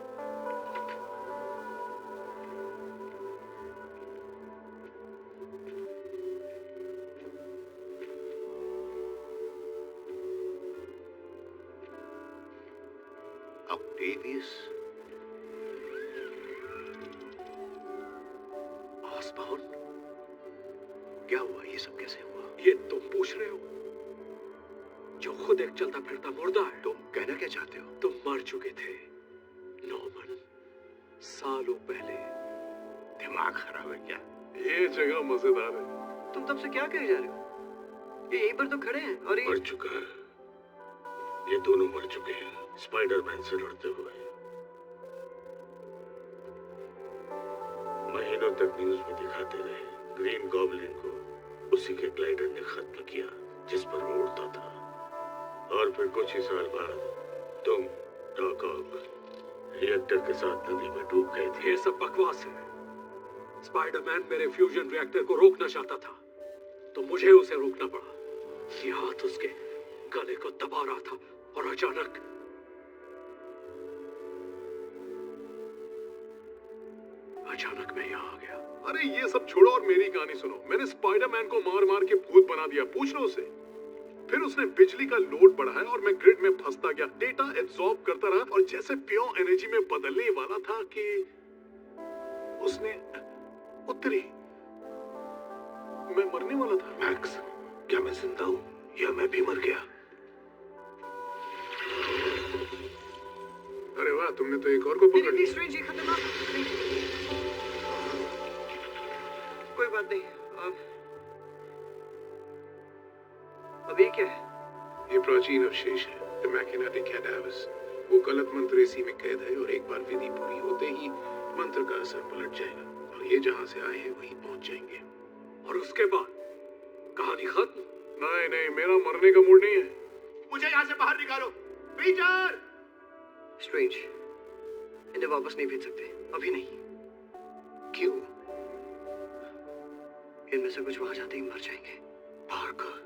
Speaker 10: ऑक्टेवियस ऑसबॉर्न, क्या हुआ? ये सब कैसे हुआ?
Speaker 1: ये तुम पूछ रहे हो जो खुद एक चलता फिरता मुर्दा है?
Speaker 10: तुम कहना क्या चाहते हो?
Speaker 1: तुम मर चुके थे नॉर्मन, सालों पहले।
Speaker 10: दिमाग खराब है क्या?
Speaker 1: ये जगह मजेदार है।
Speaker 7: तुम तब से क्या कहे जा रहे हो? ये यहीं पर तो खड़े हैं और
Speaker 10: मर चुका है। ये दोनों मर चुके हैं स्पाइडरमैन से लड़ते हुए। महीनों तक न्यूज में दिखाते रहे ग्रीन गॉबलिन को उसी के ग्लाइडर ने खत्म किया जिस पर वो उड़ता था। और फिर कुछ ही साल बाद तुम डॉक ऑक रिएक्टर के साथ नदी में डूब गए थे।
Speaker 1: ये सब बकवास है। स्पाइडरमैन मेरे फ्यूजन रिएक्टर को रोकना चाहता था तो मुझे उसे रोकना पड़ा। ये हाथ उसके गले को दबा रहा था और अचानक मैं यहाँ आ गया।
Speaker 2: अरे ये सब छोड़ो और मेरी कहानी सुनो। मैंने स्पाइडरमैन को मार मार के भूत बना दिया, पूछ लो उसे। फिर उसने बिजली का लोड बढ़ाया और मैं ग्रिड में फंसता गया, डेटा एब्जॉर्ब करता रहा और जैसे प्योर एनर्जी में बदलने वाला था कि उसने उतरी। मैं मरने वाला था।
Speaker 10: मैक्स, क्या मैं जिंदा हूँ या मैं भी मर गया?
Speaker 2: अरे वाह, तुमने तो एक और को पकड़ लिया।
Speaker 7: स्ट्रेंज, ये खतरनाक। कोई बात नहीं। अब ये क्या है?
Speaker 2: ये प्राचीन अवशेष है, द मैकिनेटिक कैडावर्स। वो गलत मंत्र इसी में कैद है और एक बार विधि पूरी होते ही मंत्र का असर पलट जाएगा और ये जहाँ से आए हैं वहीं पहुंच जाएंगे।
Speaker 1: और उसके बाद कहानी खत्म।
Speaker 2: नहीं नहीं, मेरा मरने का मूड नहीं है।
Speaker 10: मुझे यहाँ से बाहर निकालो, पीटर!
Speaker 7: स्ट्रेंज,
Speaker 5: इन्हें वापस नहीं भेज सकते, अभी नहीं।
Speaker 8: क्यों?
Speaker 5: इनमें से कुछ वहां जाते ही मर जाएंगे।
Speaker 8: पार्कर,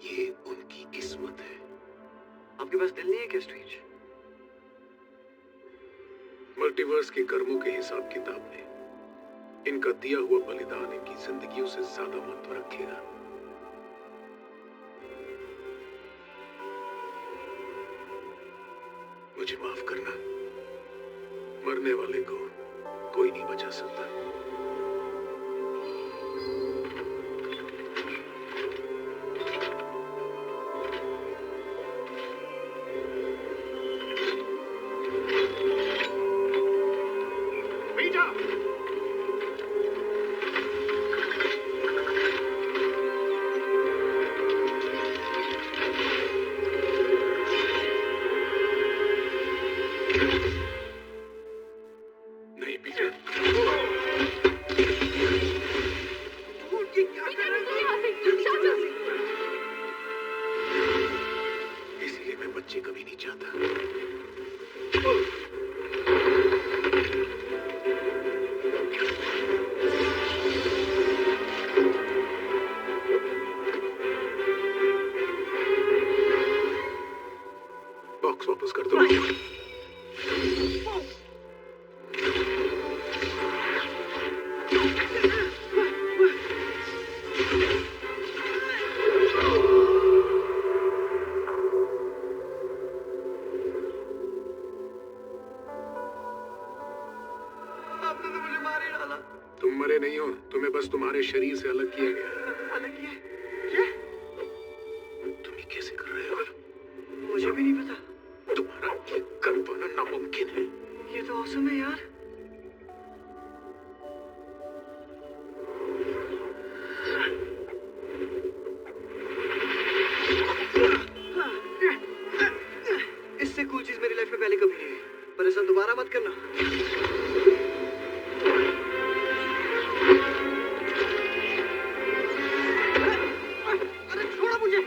Speaker 8: ये उनकी किस्मत है।
Speaker 5: आपके पास दिल नहीं है क्या स्ट्रेंज?
Speaker 8: मल्टीवर्स के कर्मों के हिसाब किताब में इनका दिया हुआ बलिदान इनकी जिंदगियों से ज्यादा महत्व रखेगा। मुझे माफ करना, मरने वाले को कोई नहीं बचा सकता। वापस कर दो।
Speaker 5: आपने तो मुझे मार ही डाला।
Speaker 8: तुम मरे नहीं हो, तुम्हें बस तुम्हारे शरीर से अलग किया गया।
Speaker 5: अलग किया? क्या?
Speaker 8: तुम ये कैसे कर रहे हो?
Speaker 5: मुझे भी नहीं पता।
Speaker 8: तुम्हारा ये कर पाना नामुमकिन है।
Speaker 5: ये तो औसम है यार। इससे कूल चीज मेरी लाइफ में पहले कभी नहीं हुई, पर ऐसा दोबारा मत करना। अरे छोड़ो मुझे।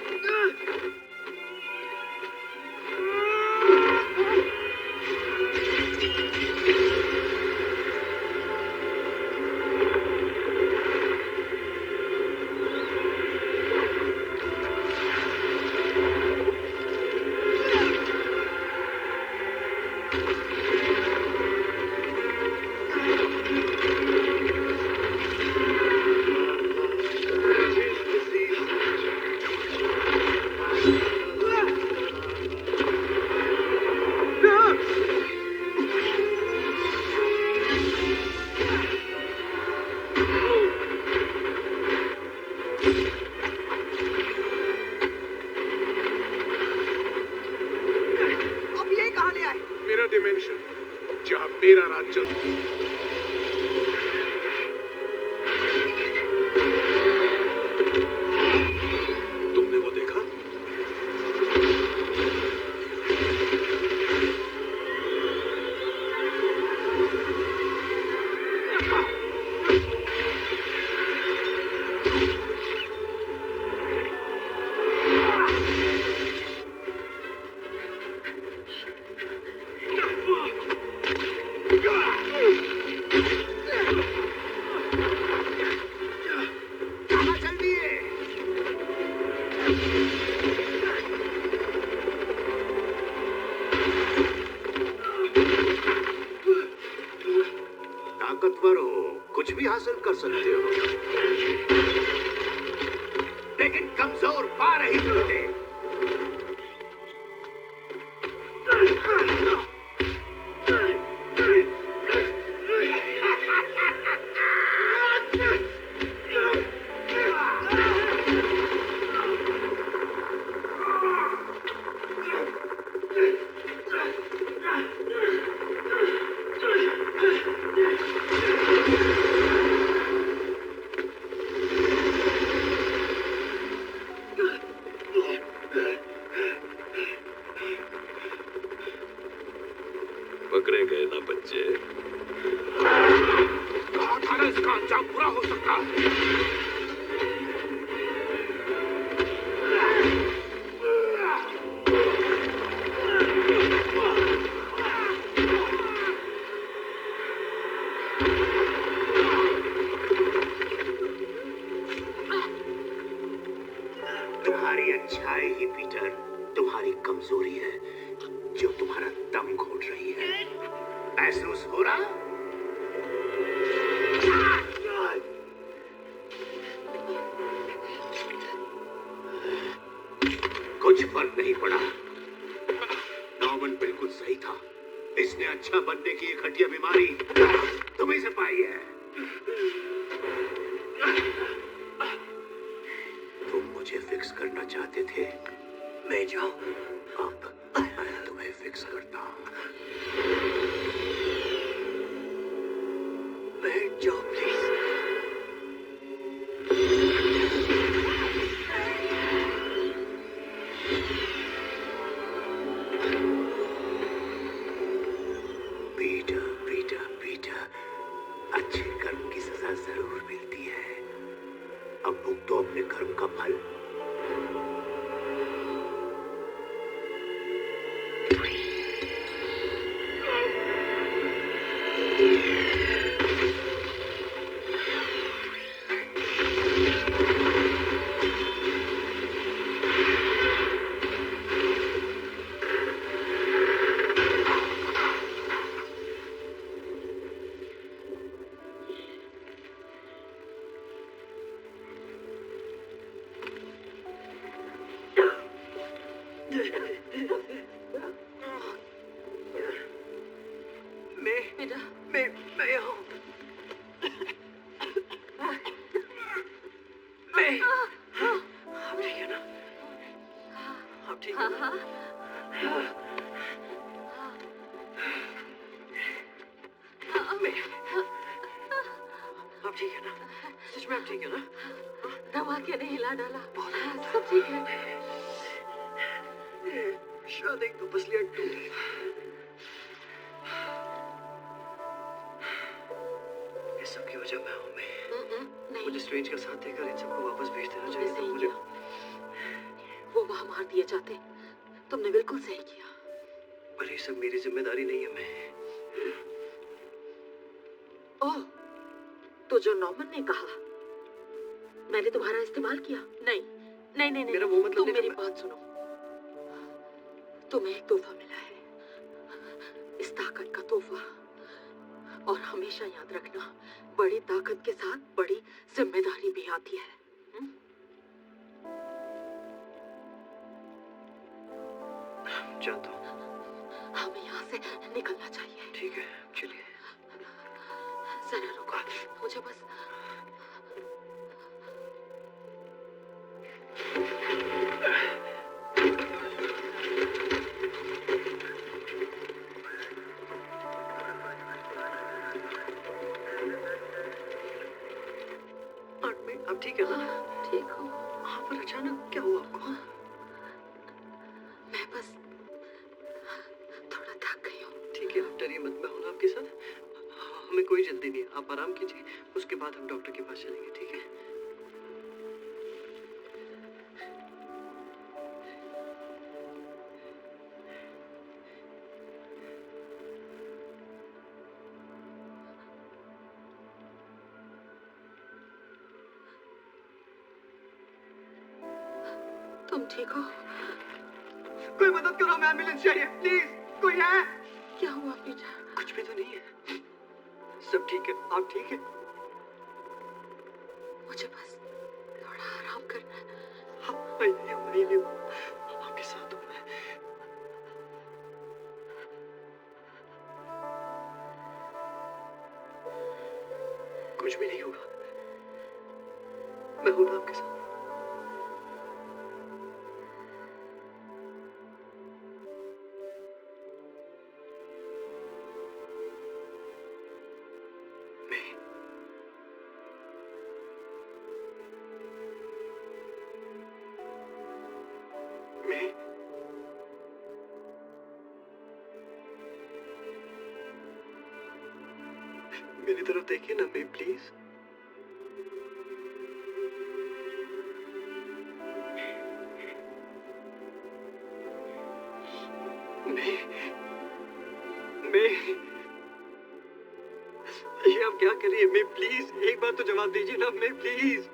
Speaker 8: मेरा डिमेंशन, जहां मेरा राज चलता है। तुमने वो देखा?
Speaker 9: ताकतवर हो, कुछ भी हासिल कर सकते हो, लेकिन कमजोर पा रही होते।
Speaker 6: पकड़े गए ना बच्चे।
Speaker 9: कहा था ना इसका अंजाम बुरा हो सकता है। महसूस हो रहा? कुछ फर्क नहीं पड़ा। नॉर्मन बिल्कुल सही था। इसने अच्छा बनने की एक घटिया बीमारी तुम्हीं से पाई है। तुम मुझे फिक्स करना चाहते थे, ले जाओ। अब मैं तुम्हें फिक्स करता हूँ। बैठ जाओ प्लीज। अच्छे कर्म की सजा जरूर मिलती है। अब भुगतो अपने कर्म का फल। मैं यहाँ हूँ। आप ठीक है ना? आप ठीक है ना? आप ठीक है ना? सच में आप ठीक है ना?
Speaker 3: दवा के नहीं हिला डाला, सब ठीक है।
Speaker 5: शायद एक तो पसलियाँ टूटी। इस सब की वजह मैं हूँ।
Speaker 3: नहीं,
Speaker 5: मुझे स्ट्रेंज का साथ देकर इन सबको वापस भेज देना चाहिए था।
Speaker 3: सही
Speaker 5: मुझे
Speaker 3: किया। वो वहां मार दिए जाते। तुमने बिल्कुल सही किया।
Speaker 5: पर ये सब मेरी जिम्मेदारी नहीं है। मैं
Speaker 3: ओह, तो जो नॉर्मन ने कहा मैंने तुम्हारा इस्तेमाल किया? नहीं नहीं नहीं,
Speaker 5: मेरा वो मतलब
Speaker 3: तुम
Speaker 5: नहीं।
Speaker 3: मेरी बात सुनो। तुम्हें एक तोहफा मिला है, इस ताकत का तोहफा। और हमेशा याद रखना, बड़ी ताकत के साथ बड़ी जिम्मेदारी भी आती है।
Speaker 5: जानता हूँ।
Speaker 3: हमें यहाँ से निकलना चाहिए।
Speaker 5: ठीक है, चलिए।
Speaker 3: जरा रुको, मुझे बस
Speaker 5: आप ठीक है ना?
Speaker 3: ठीक हूँ।
Speaker 5: हाँ, पर अचानक क्या हुआ आपको?
Speaker 3: मैं बस थोड़ा थक गई हूँ।
Speaker 5: ठीक है, आप डरिए मत, मैं हूँ ना आपके साथ। हमें कोई जल्दी नहीं है, आप आराम कीजिए। उसके बाद हम डॉक्टर के पास चलेंगे, ठीक है?
Speaker 3: तुम ठीक हो?
Speaker 5: कोई मदद करो, हमें एम्बुलेंस चाहिए, प्लीज। कोई है?
Speaker 3: क्या हुआ पीटर?
Speaker 5: कुछ भी तो नहीं है, सब ठीक है। आप ठीक है?
Speaker 3: मुझे बस थोड़ा आराम करना है।
Speaker 5: हाँ, मैं आपके साथ हूँ। कुछ भी नहीं होगा, मैं हूँ ना आपके साथ। मेरी तरफ देखिए ना, मैं प्लीज। मैं ये आप क्या कर रही है? मैं प्लीज, एक बार तो जवाब दीजिए ना, मैं प्लीज।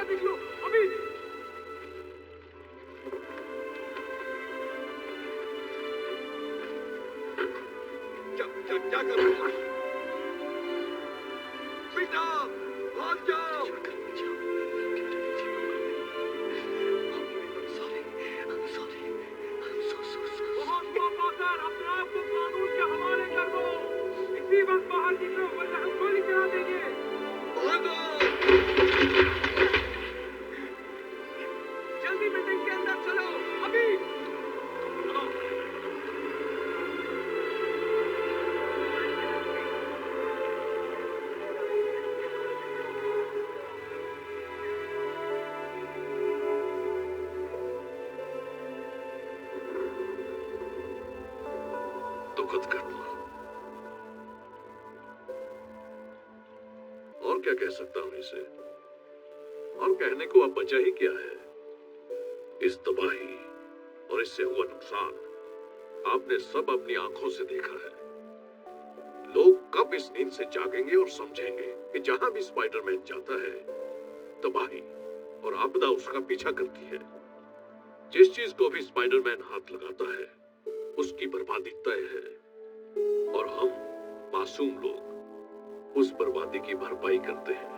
Speaker 7: देख लो अभी।
Speaker 2: क्या कर रहे हो? पीटर, भाग जाओ!
Speaker 7: बहुत हुआ पाकर, अपने आप को कानून के हवाले कर दो। इसी वक्त बाहर निकलो वरना हम गोली चला देंगे।
Speaker 2: भागो!
Speaker 7: जल्दी बिल्डिंग के अंदर चलो अभी।
Speaker 1: दुखद घटना। और क्या कह सकता हूं इसे? और कहने को अब बचा ही क्या है? इस तबाही और इससे हुआ नुकसान आपने सब अपनी आंखों से देखा है। लोग कब इस नींद से जागेंगे और समझेंगे कि जहां भी स्पाइडरमैन जाता है, तबाही और आपदा उसका पीछा करती है। जिस चीज को भी स्पाइडरमैन हाथ लगाता है, उसकी बर्बादी तय है। और हम मासूम लोग उस बर्बादी की भरपाई करते हैं।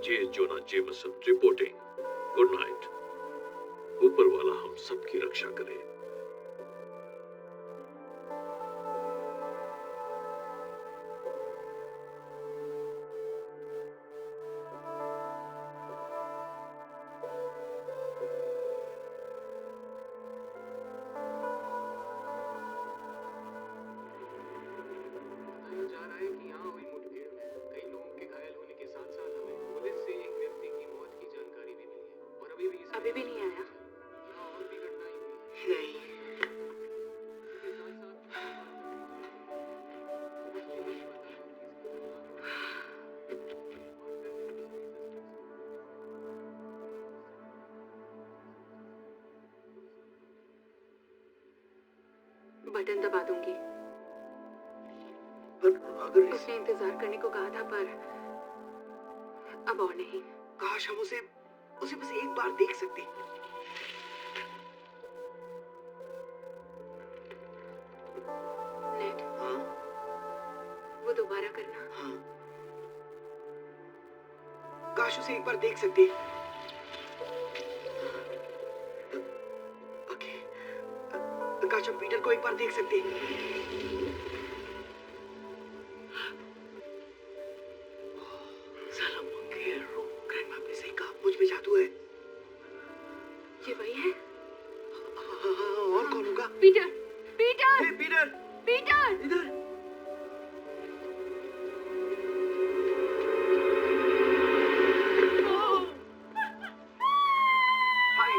Speaker 1: J Jonah Jameson reporting. Good night. ऊपर वाला हम सबकी रक्षा करे।
Speaker 7: जा रहा है कि यहाँ हुई मुठभेड़ में कई लोगों के घायल होने के साथ साथ हमें पुलिस से एक व्यक्ति की मौत की जानकारी भी मिली है और अभी भी नहीं आया। यहाँ और भी घटनाएं हुई
Speaker 5: नहीं।
Speaker 7: इसके साथ
Speaker 3: बटन दबा दूंगी।
Speaker 5: पर अगर
Speaker 3: उसने इंतजार करने को कहा था पर अब और नहीं।
Speaker 5: काश हम उसे बस एक बार देख सकते।
Speaker 3: नेट,
Speaker 5: हाँ
Speaker 3: वो दोबारा करना।
Speaker 5: हाँ, काश उसे एक बार देख सकते। ओके, काश हम पीटर को एक बार देख सकते। साला मंगेरो, ग्रैंडमा ने सही कहा, मुझ में जादू है।
Speaker 3: ये वही है?
Speaker 5: हाँ, और कौन होगा?
Speaker 3: पीटर! पीटर!
Speaker 5: हे पीटर!
Speaker 3: पीटर!
Speaker 5: इधर! हाय!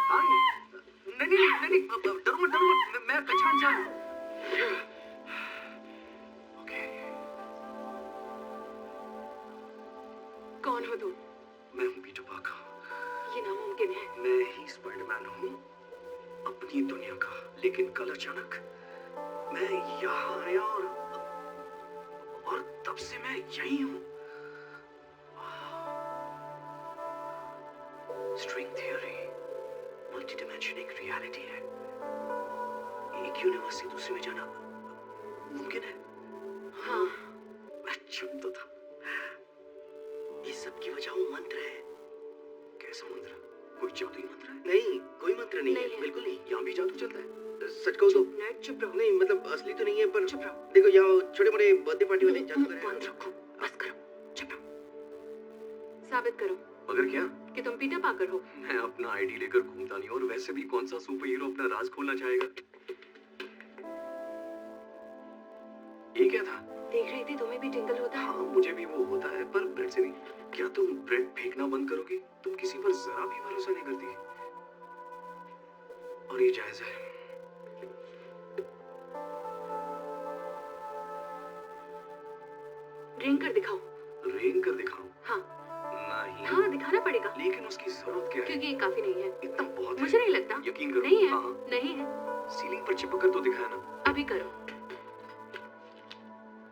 Speaker 5: हाय! नहीं, डरो मत, मैं पहचान जा रहा हूँ। ओके।
Speaker 3: कौन हो तुम?
Speaker 5: मैं हूँ पीटर पार्कर।
Speaker 3: ये नामुमकिन है।
Speaker 5: मैं ही स्पाइडरमैन हूँ, अपनी दुनिया का। लेकिन कल अचानक मैं यहाँ आया और तब से मैं यही हूँ। स्ट्रिंग थियरी, मल्टी डिमेंशन एक रियलिटी है। एक यूनिवर्स से दूसरे में जाना मुमकिन है।
Speaker 3: हाँ।
Speaker 5: मैं चुनता था। इस सब की वजह वो मंत्र है। कैसा मंत्र? कोई जादुई मंत्र है? नहीं, कोई मंत्र नहीं है। बिल्कुल नहीं। यहाँ भी जादू चलता है। सच कहो तो
Speaker 3: नेट चुप रहो।
Speaker 5: नहीं, मतलब असली तो नहीं है, पर
Speaker 3: चुप रहो।
Speaker 5: देखो यहाँ छोटे मोटे बर्थडे पार्टी वाले जादूगर हैं।
Speaker 3: बंद रखो, बस करो, चुप रहो। साबित करो
Speaker 5: मगर क्या?
Speaker 3: कि तुम पीटर पार्कर हो।
Speaker 5: मैं अपना आईडी लेकर घूमता नहीं, और वैसे भी कौन सा सुपर हीरो अपना राज खोलना चाहेगा? ये क्या था?
Speaker 3: देख रही थी तुम्हें भी टिंगल होता है।
Speaker 5: हाँ, मुझे भी वो होता है, पर ब्रेड से नहीं। क्या तुम ब्रेड फेंकना बंद करोगी? तुम किसी पर जरा भी भरोसा नहीं करती, और ये जायज है।
Speaker 3: रेंग कर दिखाओ।
Speaker 5: रेंग कर दिखाऊं?
Speaker 3: हाँ।
Speaker 5: नहीं।
Speaker 3: हाँ, दिखाना पड़ेगा।
Speaker 5: लेकिन उसकी जरूरत क्या है?
Speaker 3: क्योंकि ये काफी नहीं है।
Speaker 5: इतना बहुत
Speaker 3: मुझे नहीं लगता।
Speaker 5: यकीन करो।
Speaker 3: नहीं है।
Speaker 5: हाँ।
Speaker 3: नहीं है।
Speaker 5: सीलिंग पर चिपक कर तो दिखाया ना।
Speaker 3: अभी करो।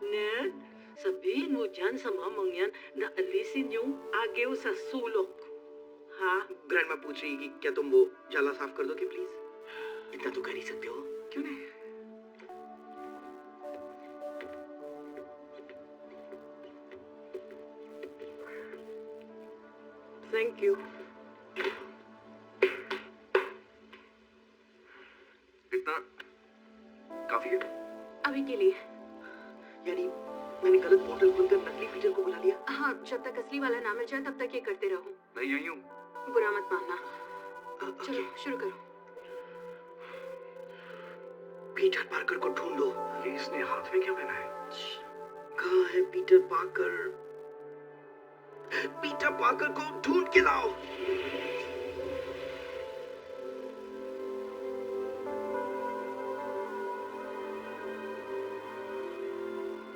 Speaker 11: नेट, सभी मुझ
Speaker 3: dyan sa mamangyan na alisin yung agyo sa sulok. Ha?
Speaker 5: Grandma पूछ रही कि क्या तुम वो जाला साफ कर दोगे प्लीज? इतना तो कर ही सकते हो।
Speaker 3: क्यों नहीं? Thank you.
Speaker 2: इतना काफी है।
Speaker 3: अभी के लिए।
Speaker 5: यानी मैंने गलत बोतल खोलकर नकली पीटर को बुला लिया।
Speaker 3: हाँ, जब तक असली वाला ना मिल जाए तब तक ये करते रहो।
Speaker 2: मैं यही हूँ।
Speaker 3: बुरा मत मानना। चलो शुरू करो।
Speaker 5: पीटर पार्कर को ढूंढो।
Speaker 2: ये इसने हाथ में क्या पहना है?
Speaker 5: कहाँ है पीटर पार्कर? पीटर पार्कर को ढूंढ के लाओ।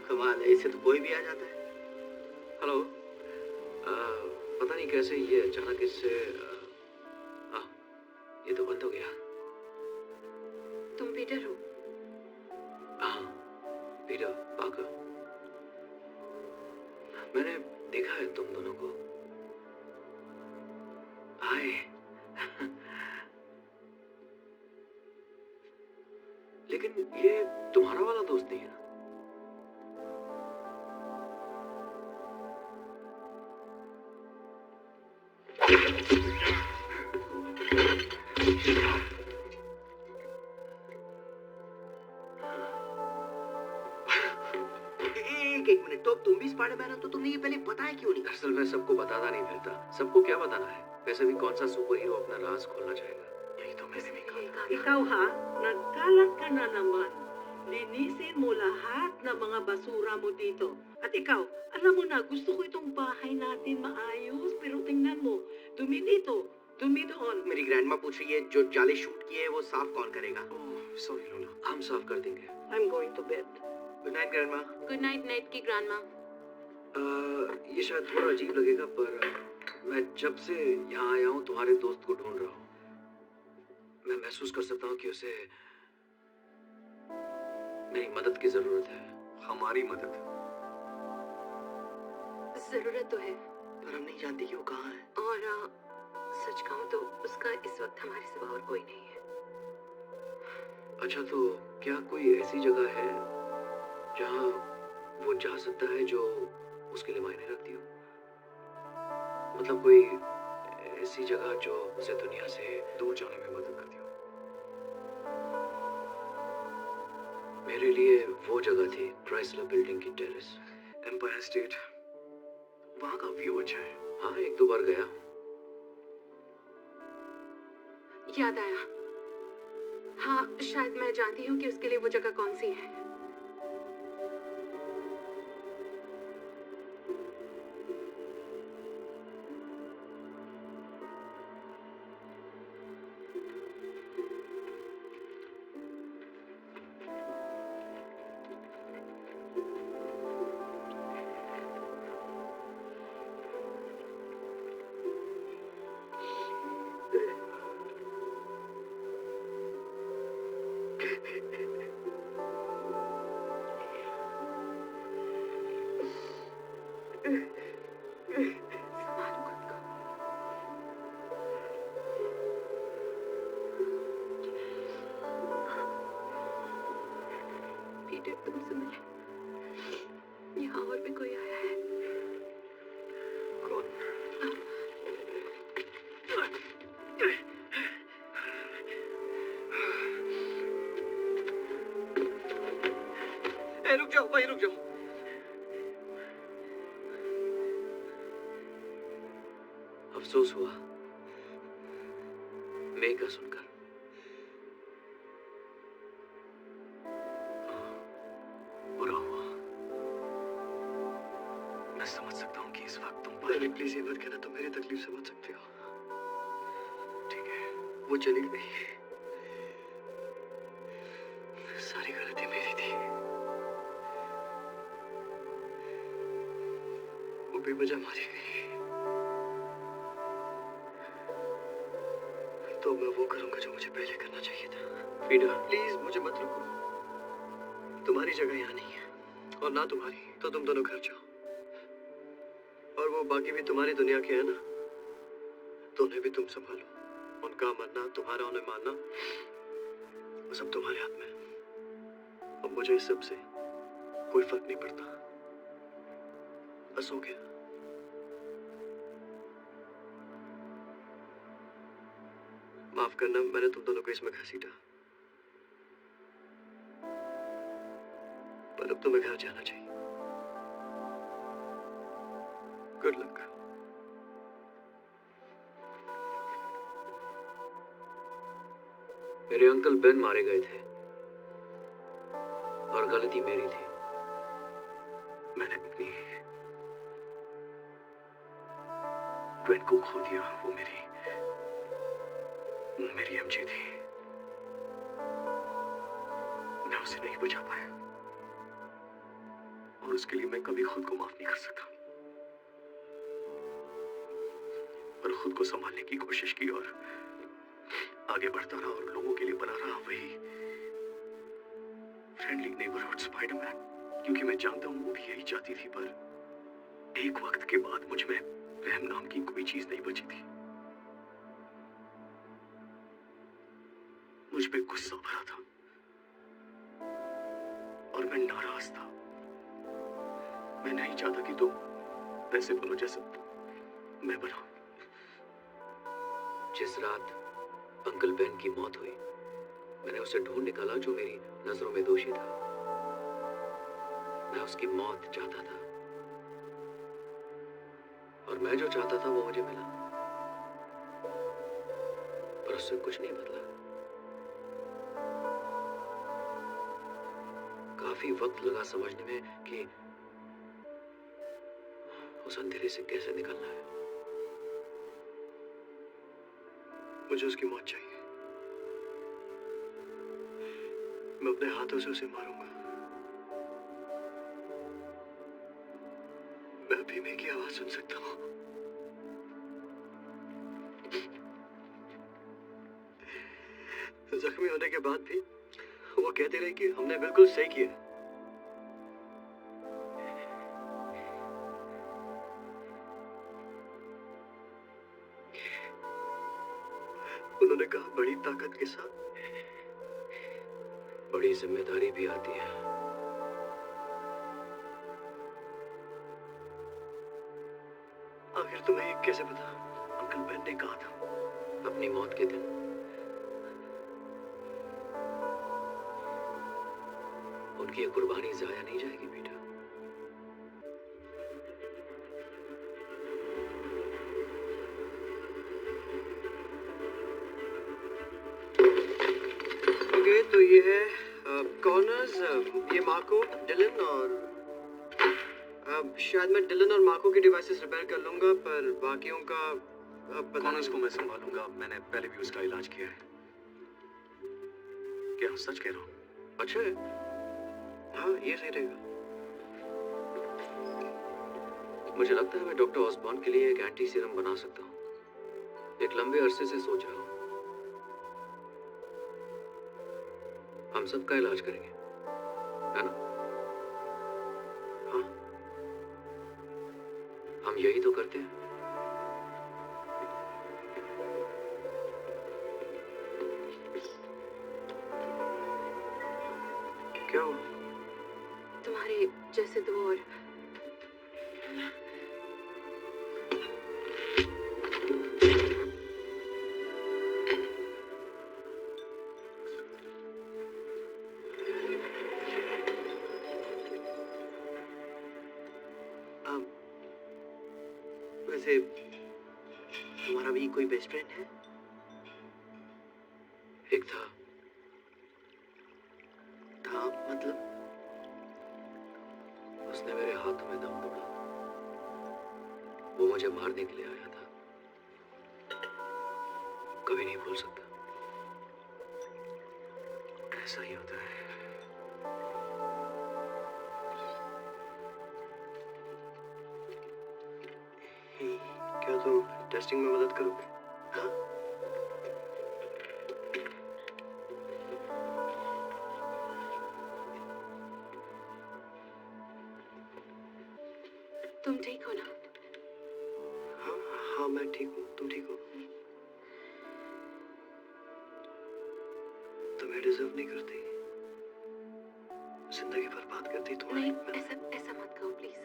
Speaker 5: कमाल है, इससे तो कोई भी आ जाता है।
Speaker 6: हेलो। पता नहीं कैसे ये अचानक इससे ये तो बंद हो गया।
Speaker 3: तुम पीटर हो?
Speaker 6: हाँ, पीटर पार्कर। मैंने देखा है तुम दोनों को। हाय। लेकिन ये तुम्हारा वाला दोस्त नहीं है ना?
Speaker 5: एक मिनट, तो तुम भी स्पाइडरमैन हो तो तुमने ये पहले बताया क्यों नहीं?
Speaker 6: असल में सबको बताना नहीं फिरता। सबको क्या बताना है? वैसे भी कौन सा सुपर हीरो अपना राज खोलना चाहेगा?
Speaker 2: यही तो मैंने भी कहा।
Speaker 3: Ikaw ha, nagkalat ka na naman. Linisin mo lahat ng mga basura mo dito. At ikaw, alam mo na, gusto ko itong bahay natin maayos, pero tingnan mo, dumi dito, dumi doon.
Speaker 5: मेरी grandma पूछ रही है जो जाले shoot किए वो साफ कौन करेगा?
Speaker 2: सॉरी लोला।
Speaker 6: हम साफ कर देंगे।
Speaker 3: I'm going to bed.
Speaker 5: Good night grandma.
Speaker 4: Good night net की ग्रैंडमा।
Speaker 6: ये शायद थोड़ा अजीब लगेगा पर मैं जब से यहाँ आया हूँ तुम्हारे दोस्त को ढूंढ रहा हूँ। मैं महसूस कर सकता हूँ कि उसे मेरी मदद की जरूरत है।
Speaker 2: हमारी मदद?
Speaker 3: जरूरत तो है,
Speaker 5: पर हम नहीं जानते कि वो कहाँ है।
Speaker 3: और सच कहूँ तो उसका इस वक्त हमारे सिवा और कोई नहीं है।
Speaker 6: अच्छा, तो क्या कोई ऐसी जगह है जहाँ वो जा सकता है जो उसके लिए मायने रखती हो? मतलब कोई ऐसी जगह जो उसे दुनिया से
Speaker 2: दूर जाने में मदद करती हो।
Speaker 6: मेरे लिए वो जगह थी क्राइसलर बिल्डिंग की टेरेस।
Speaker 2: एम्पायर स्टेट, वहाँ का व्यू अच्छा है।
Speaker 6: हाँ, एक दो बार गया हूँ।
Speaker 3: याद आया। हाँ, शायद मैं जानती हूँ कि उसके लिए वो जगह कौन सी है। संभालो खुद को। पीटर, तुम सुन ले, यहाँ और भी कोई आया है।
Speaker 2: कौन?
Speaker 5: रुक जाओ भाई, रुक जाओ।
Speaker 6: अफसोस हुआ मैं का सुनकर।
Speaker 2: बुरा हुआ। मैं समझ सकता हूँ कि इस वक्त तुम प्लीज ये मत कहना, तुम मेरी तकलीफ समझ सकते हो। ठीक है, वो चली गई। सारी गलती मेरी थी। वो बेवजह मारी गई। तो मैं वो करूंगा जो मुझे पहले करना चाहिए था।
Speaker 6: पीटर,
Speaker 2: प्लीज मुझे मत रोको। तुम्हारी जगह यहाँ नहीं है, और ना तुम्हारी। तो तुम दोनों घर जाओ।
Speaker 5: और वो बाकी भी तुम्हारी दुनिया के हैं ना, तो उन्हें भी तुम संभालो। उनका मरना, तुम्हारा उन्हें मानना, वो सब तुम्हारे हाथ में है। अब मुझे इस सब से कोई फर्क नहीं पड़ता। बस हो गया। माफ करना, मैंने तुम दोनों को इसमें घसीटा, पर अब तुम्हें घर जाना चाहिए। Good luck.
Speaker 6: मेरे अंकल बेन मारे गए थे और गलती मेरी थी।
Speaker 5: मैंने अपनी ट्वेन को खो दिया। वो मेरी एमजे थी। मैं उसे नहीं बचा पाया और उसके लिए मैं कभी खुद को माफ नहीं कर सकता। पर खुद को संभालने की कोशिश की और आगे बढ़ता रहा और लोगों के लिए बना रहा वही फ्रेंडली नेबरहुड स्पाइडरमैन, क्योंकि मैं जानता हूं वो भी यही चाहती थी। पर एक वक्त के बाद मुझ में रहम नाम की कोई चीज नहीं बची थी। मुझ पे गुस्सा भरा था और मैं नाराज था। मैं नहीं चाहता कि तुम वैसे बनो जैसे मैं बना।
Speaker 6: जिस रात अंकल बेन की मौत हुई, मैंने उसे ढूंढ निकाला जो मेरी नजरों में दोषी था। मैं उसकी मौत चाहता था और मैं जो चाहता था वो मुझे मिला, पर उससे कुछ नहीं बदला। काफी वक्त लगा समझने में कि उस अंधेरे से कैसे निकलना है।
Speaker 5: मुझे उसकी मौत चाहिए। मैं अपने हाथों से उसे मारूंगा। मैं भीमे की आवाज सुन सकता हूँ। जख्मी होने के बाद भी वो कहते रहे कि हमने बिल्कुल सही किया। उन्होंने कहा बड़ी ताकत के साथ
Speaker 6: बड़ी जिम्मेदारी भी आती है।
Speaker 5: आखिर तुम्हें ये कैसे पता? अंकल बेन ने कहा था।
Speaker 6: अपनी मौत के दिन उनकी ये कुर्बानी जाया नहीं जाएगी बेटा।
Speaker 5: ओके, तो ये है कॉर्नर्स, ये मार्को, डिलन और शायद मैं डिलन और मार्को के डिवाइसेस रिपेयर कर लूंगा, पर बाकियों का कॉर्नर्स को मैं संभालूंगा। मैंने पहले भी उसका इलाज किया है। क्या सच कह रहा हूँ?
Speaker 6: अच्छा है।
Speaker 5: हाँ, ये सही रहेगा।
Speaker 6: मुझे लगता है मैं डॉक्टर ऑसबॉर्न के लिए एक एंटी सीरम बना सकता हूँ। एक लंबे अरसे से सोच रहा हूँ। हम सबका इलाज करेंगे, है ना?
Speaker 5: हाँ,
Speaker 6: हम यही तो करते हैं।
Speaker 5: क्या हुआ?
Speaker 4: तुम्हारे जैसे दो और
Speaker 5: वैसे तुम्हारा भी कोई बेस्ट फ्रेंड है?
Speaker 6: एक था।
Speaker 5: मतलब
Speaker 6: उसने मेरे हाथों में दम तोड़ा। वो मुझे मारने के लिए आया था। कभी नहीं भूल सकता।
Speaker 5: ऐसा ही होता है। क्या तुम टेस्टिंग में मदद करोगे? हाँ?
Speaker 4: तुम ठीक हो ना?
Speaker 5: मैं ठीक हूँ, तुम ठीक हो? तुम्हें डिजर्व नहीं करती, जिंदगी बर्बाद करती तुम्हारी।
Speaker 11: नहीं, ऐसा मत कहो प्लीज।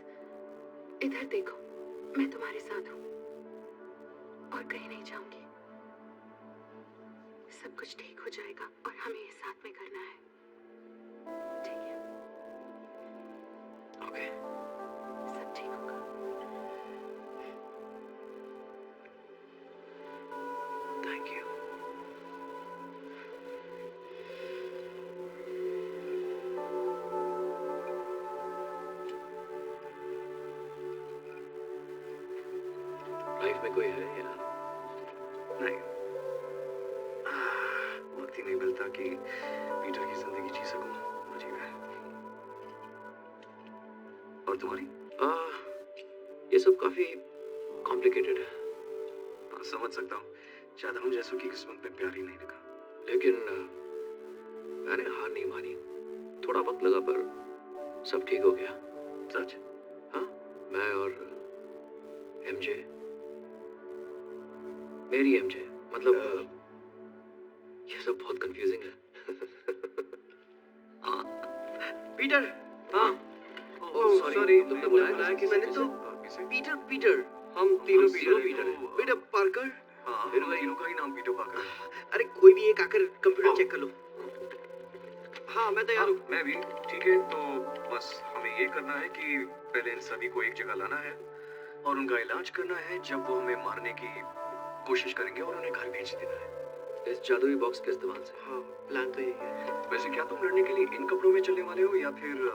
Speaker 11: इधर देखो, मैं तुम्हारे साथ हूँ और कहीं नहीं जाऊंगी। सब कुछ ठीक हो जाएगा और हमें ये साथ में करना है, ठीक है?
Speaker 5: ओके,
Speaker 11: सब ठीक होगा।
Speaker 5: Thank you.
Speaker 6: लाइफ में कोई है या
Speaker 5: नहीं, वक्त ही नहीं मिलता कि पीटर की जिंदगी जी सकूं। अजीब है। और तुम्हारी?
Speaker 6: ये सब काफी कॉम्प्लिकेटेड है।
Speaker 5: समझ सकता हूँ, शायद हम जैसों की किस्मत में प्यार ही नहीं लिखा।
Speaker 6: लेकिन मैंने हार नहीं मानी। थोड़ा वक्त लगा पर सब ठीक हो गया।
Speaker 5: सच?
Speaker 6: हाँ, मैं और एमजे, मेरी एमजे, मतलब ये सब बहुत कंफ्यूजिंग है।
Speaker 5: हाँ, पीटर। हाँ,
Speaker 6: ओह
Speaker 5: सॉरी,
Speaker 6: तुमने बुलाया
Speaker 5: कि मैंने तो पीटर हम तीनों पीटर हैं। Peter Parker. हाँ, तीनों का ही नाम पीटर पार्कर है। अरे कोई भी एक आकर कंप्यूटर चेक कर लो। हाँ, मैं तैयार हूँ। मैं भी। ठीक है, तो बस हमें ये करना है कि पहले इन सभी को एक जगह लाना है और उनका इलाज करना है। जब वो हमें मारने की कोशिश करेंगे और उन्हें घर भेज देना है
Speaker 6: इस जादुई बॉक्स के इस्तेमाल से।
Speaker 5: हाँ, प्लान तो यही है। वैसे क्या तुम लड़ने के लिए इन कपड़ों में चलने वाले हो या फिर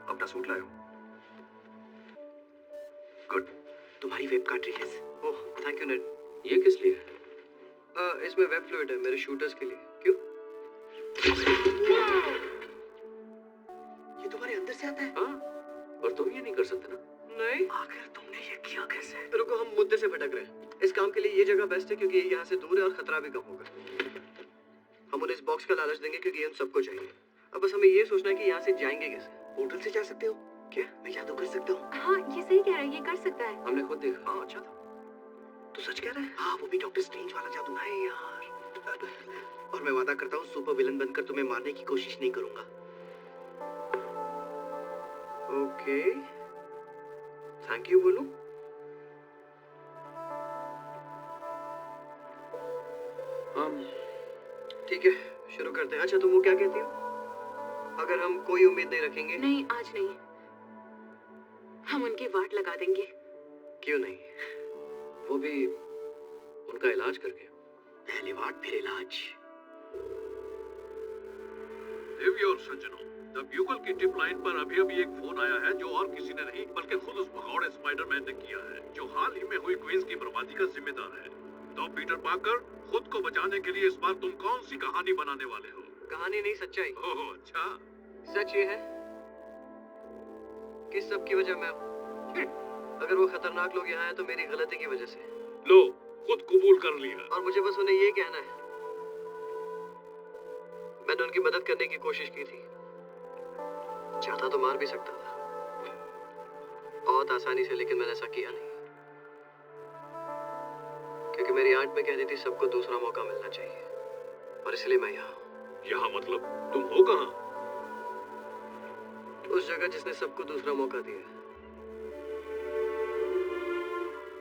Speaker 5: अपना सूट लाए हो? गुड। तुम्हारी web cartridges. Oh, thank you net.
Speaker 6: ये किस लिए है?
Speaker 5: इसमें वेब फ्लूइड है, मेरे शूटर्स के लिए। क्यों? ये तुम्हारे अंदर से आता है?
Speaker 6: हाँ, और तुम ये नहीं कर सकते ना?
Speaker 5: नहीं। आखिर तुमने ये किया कैसे? रुको, हम मुद्दे से भटक रहे हैं। इस काम के लिए ये जगह बेस्ट है क्योंकि यहाँ से दूर है और खतरा भी कम होगा। हम उन्हें इस बॉक्स का लालच देंगे क्योंकि हम सबको चाहिए। अब बस हमें ये सोचना है कि यहाँ से जाएंगे कैसे। होटल से जा सकते हो क्या? मैं जादू कर सकता हूँ।
Speaker 11: हाँ, ये सही कह रहा है, ये कर सकता है।
Speaker 6: हमने खुद देखा।
Speaker 5: हाँ, अच्छा था। तू सच कह रहा है? हाँ, वो भी डॉक्टर स्ट्रेंज वाला जादू है यार। और मैं वादा करता हूँ सुपर विलन बनकर तुम्हें मारने की कोशिश नहीं करूंगा। ओके, थैंक यू बोलूं? ठीक है, शुरू करते हैं। अच्छा, तुम वो क्या कहती हो? अगर हम कोई उम्मीद नहीं रखेंगे?
Speaker 11: नहीं, आज नहीं। हम उनकी वाट लगा देंगे।
Speaker 5: क्यों नहीं?
Speaker 6: वो भी उनका इलाज करके।
Speaker 5: पहले वाट फिर इलाज।
Speaker 1: देवियों और सज्जनों, द ब्यूगल की टिप लाइन पर अभी एक फोन आया है जो और किसी ने नहीं बल्कि खुद उस भगौड़े स्पाइडरमैन ने किया है जो हाल ही में हुई क्वींस की बर्बादी का जिम्मेदार है। तो पीटर पार्कर, खुद को बचाने के लिए इस बार तुम कौन सी कहानी बनाने वाले हो?
Speaker 5: कहानी नहीं, सच्चाई।
Speaker 1: ओह अच्छा।
Speaker 5: सच ये है कि सब की वजह मैं हूँ। अगर वो खतरनाक लोग यहाँ हैं तो मेरी गलती की वजह से।
Speaker 1: लो, खुद कबूल कर लिया।
Speaker 5: और मुझे बस उन्हें ये कहना है, मैंने उनकी मदद करने की कोशिश की थी। चाहता तो मार भी सकता था बहुत आसानी से, लेकिन मैंने ऐसा किया नहीं क्योंकि मेरी आंट में कहती थी सबको दूसरा मौका मिलना चाहिए और इसलिए मैं यहाँ
Speaker 1: मतलब तुम हो कहाँ?
Speaker 5: उस जगह जिसने सबको दूसरा मौका दिया।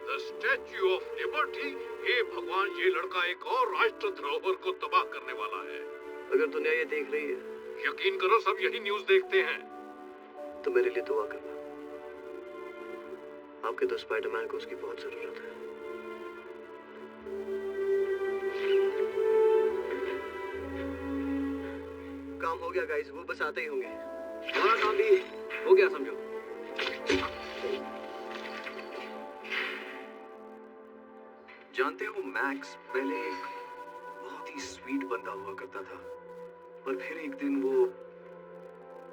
Speaker 1: The statue of Liberty. हे भगवान, ये लड़का एक और राष्ट्र धरोहर को तबाह करने वाला है।
Speaker 5: अगर दुनिया ये देख रही है,
Speaker 1: यकीन करो सब यही न्यूज़ देखते हैं।
Speaker 5: तो मेरे लिए दुआ करना। आपके तो स्पाइडरमैन को उसकी बहुत जरूरत है। काम हो गया गाइस, वो बस आते ही होंगे। हमारा काम भी हो गया समझो। जानते हो, मैक्स पहले एक बहुत ही स्वीट बंदा हुआ करता था और फिर एक दिन वो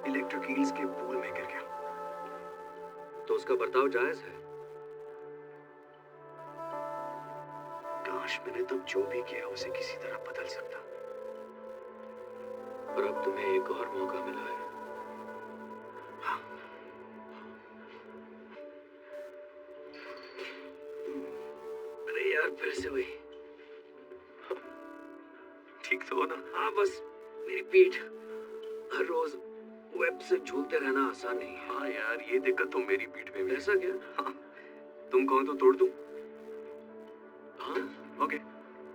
Speaker 5: इलेक्ट्रिक हील्स के पूल में गिर गया।
Speaker 6: तो उसका बर्ताव जायज है।
Speaker 5: काश मैंने तब जो भी किया उसे किसी तरह बदल सकता।
Speaker 6: पर अब तुम्हें एक और मौका मिला है।
Speaker 5: हाँ। अरे यार फिर से वही।
Speaker 6: ठीक तो हो ना?
Speaker 5: हाँ बस मेरी पीठ, हर रोज वेब से झूलते रहना आसान नहीं है।
Speaker 6: हाँ यार, ये दिक्कत तो मेरी पीठ में भी है।
Speaker 5: ऐसा क्या?
Speaker 6: हाँ, तुम कहो तो तोड़ दूं?
Speaker 5: हाँ
Speaker 6: ओके,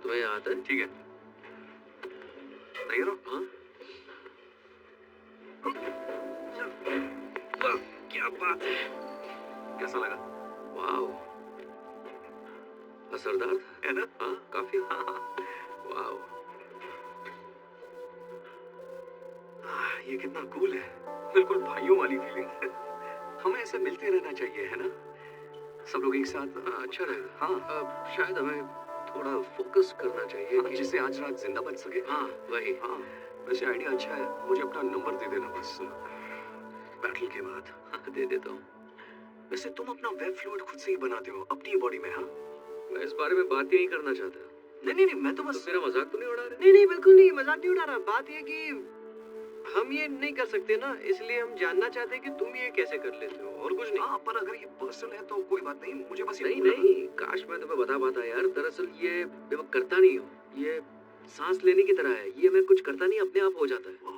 Speaker 5: तुम्हें आता है?
Speaker 6: ठीक है। तैयार हो?
Speaker 5: हाँ क्या बात है।
Speaker 6: कैसा लगा?
Speaker 5: वाओ, असरदार था
Speaker 6: है ना?
Speaker 5: हाँ काफी।
Speaker 6: हाँ।
Speaker 5: वाओ,
Speaker 6: ये कितना कूल है, बिल्कुल भाइयों वाली फीलिंग। हमें ऐसे मिलते रहना चाहिए, है ना? सब लोग एक साथ।
Speaker 5: अच्छा रहेगा।
Speaker 6: हाँ,
Speaker 5: शायद हमें थोड़ा फोकस करना चाहिए
Speaker 6: हाँ, जिससे आज रात जिंदा बच सके।
Speaker 5: हाँ वही।
Speaker 6: हाँ, वैसे आइडिया अच्छा है। मुझे अपना नंबर दे देना बस बैटल के बाद।
Speaker 5: हाँ, दे देता हूँ।
Speaker 6: वैसे तुम अपना वेब फ्लूइड खुद से ही बनाते हो अपनी बॉडी में? हाँ,
Speaker 5: मैं इस बारे में बात ही नहीं करना चाहता।
Speaker 6: नहीं, मैं तो बस।
Speaker 5: तो मेरा मजाक तो नहीं उड़ा रहे?
Speaker 12: नहीं बिल्कुल नहीं, मजाक नहीं उड़ा रहा। बात ये कि हम ये नहीं कर सकते ना, इसलिए हम जानना चाहते हैं कि तुम ये कैसे कर लेते हो, और कुछ नहीं।
Speaker 6: हाँ, पर अगर ये पर्सनल है तो कोई बात नहीं, मुझे बस
Speaker 5: नहीं नहीं, काश मैं तुम्हें बता पाता यार। दरअसल ये मैं करता नहीं हूँ। ये सांस लेने की तरह है। ये मैं कुछ करता नहीं, अपने आप हो जाता है।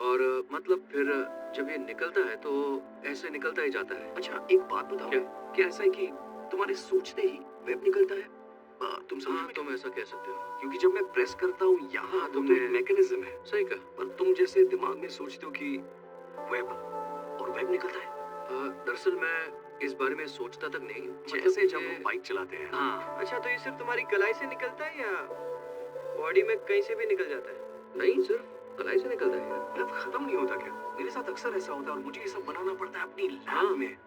Speaker 5: और मतलब फिर जब ये निकलता है तो ऐसे निकलता ही जाता है।
Speaker 6: अच्छा, एक बात बताओ। क्या ऐसा है कि तुम्हारे सोचते ही वेब निकलता है? तुम समझ?
Speaker 5: हाँ, तुम ऐसा कह सकते हो।
Speaker 6: क्योंकि जब मैं प्रेस करता हूँ यहाँ तो
Speaker 5: तुमने-
Speaker 6: एक मैकेनिज्म है।
Speaker 5: सही कहा।
Speaker 6: पर तुम जैसे दिमाग में सोचते हो कि वेब, और वेब निकलता है।
Speaker 5: दरअसल मैं इस बारे में सोचता तक नहीं हूँ।
Speaker 6: जैसे जब हम बाइक चलाते हैं।
Speaker 5: हाँ।
Speaker 12: अच्छा, तो ये सिर्फ तुम्हारी कलाई से निकलता है या बॉडी में कहीं से भी निकल जाता है?
Speaker 5: नहीं, सिर्फ कलाई से निकलता है यार।
Speaker 6: वेब खत्म नहीं होता क्या? मेरे साथ अक्सर ऐसा होता है और मुझे ये सब बनाना पड़ता है अपनी
Speaker 5: हाँ।
Speaker 6: लैब में।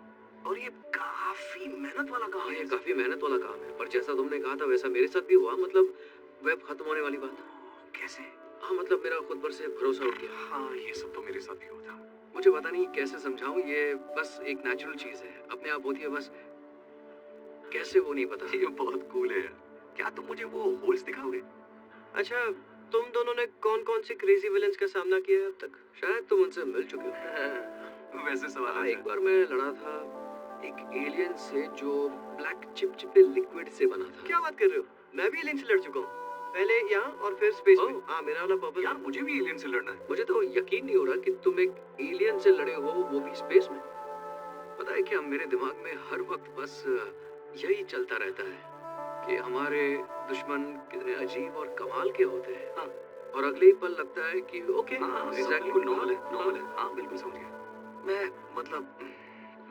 Speaker 6: और ये काफी मेहनत वाला काम है।
Speaker 5: ये काफी मेहनत वाला काम है, पर जैसा तुमने कहा था वैसा मेरे साथ भी हुआ। मतलब वेब खत्म होने वाली बात।
Speaker 6: कैसे?
Speaker 5: हाँ मतलब मेरा खुद पर से भरोसा उठ गया।
Speaker 6: हाँ, ये सब तो मेरे साथ भी होता।
Speaker 5: मुझे पता नहीं कैसे समझाऊं। ये बस एक नेचुरल चीज है, अपने आप होती है। बस कैसे वो नहीं पता।
Speaker 6: ये बहुत कूल है यार। क्या तुम मुझे वो होल्स दिखाओगे?
Speaker 12: अच्छा, तुम दोनों ने कौन कौन से क्रेजी विलेंस का सामना किया है अब तक?
Speaker 5: शायद तुम उनसे मिल चुके हो।
Speaker 6: वैसे सवाल
Speaker 5: हाँ, एक बार मैं लड़ा था एक एलियन से जो ब्लैक चिपचिपे लिक्विड से बना था।
Speaker 12: क्या बात कर रहे हो? मैं भी एलियन से लड़ चुका हूँ, पहले यहाँ और फिर स्पेस में। हाँ, मेरा वाला पर्पल।
Speaker 6: यार मुझे भी एलियन से लड़ना है।
Speaker 5: मुझे तो यकीन नहीं हो रहा कि तुम एक एलियन से लड़े हो, वो भी स्पेस में। पता है क्या, मेरे दिमाग में हर वक्त बस यही चलता रहता है कि हमारे दुश्मन कितने अजीब और कमाल के होते हैं। हाँ, और अगले ही पल लगता है कि ओके,
Speaker 6: बिल्कुल नॉर्मल है, नॉर्मल है। हाँ, बिल्कुल समझ गया।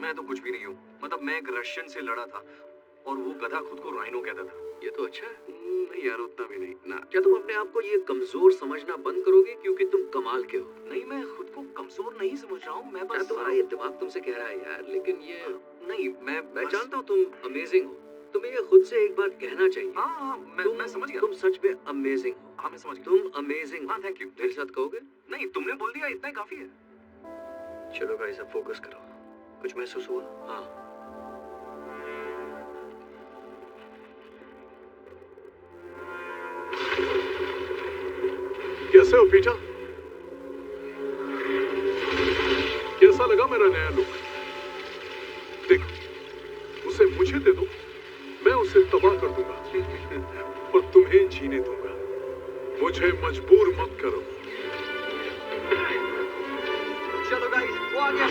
Speaker 6: मैं तो कुछ भी नहीं हूँ। मतलब मैं एक रशियन से लड़ा था और वो गधा खुद को राइनो कहता था।
Speaker 5: ये तो अच्छा है।
Speaker 6: नहीं यार, उतना भी नहीं ना।
Speaker 5: क्या तुम अपने आप को ये कमजोर समझना बंद करोगे क्योंकि तुम कमाल के हो?
Speaker 6: नहीं, मैं खुद को कमजोर नहीं समझ रहा हूँ। मैं बस
Speaker 5: तुम्हारा ये दिमाग तुमसे कह रहा है यार, लेकिन ये
Speaker 6: नहीं, मैं
Speaker 5: जानता हूँ तुम अमेजिंग हो। तुम्हें ये खुद से एक बार कहना चाहिए।
Speaker 6: हाँ, मैं समझ गया।
Speaker 5: तुम सच में अमेजिंग हो।
Speaker 6: हाँ, मैं समझ गया।
Speaker 5: तुम अमेजिंग।
Speaker 6: हाँ, थैंक यू।
Speaker 5: मेरे साथ कहोगे?
Speaker 6: नहीं, तुमने बोल दिया, इतना ही काफी है।
Speaker 5: चलो गाइस, अब फोकस करो। कुछ महसूस हुआ? हाँ।
Speaker 8: कैसे हो पीटर? कैसा लगा मेरा नया लुक? देखो, उसे मुझे दे दो, मैं उसे तबाह कर दूंगा और तुम्हें जीने दूंगा। मुझे मजबूर मत करो।
Speaker 12: चलो गाइस, वो आ गया।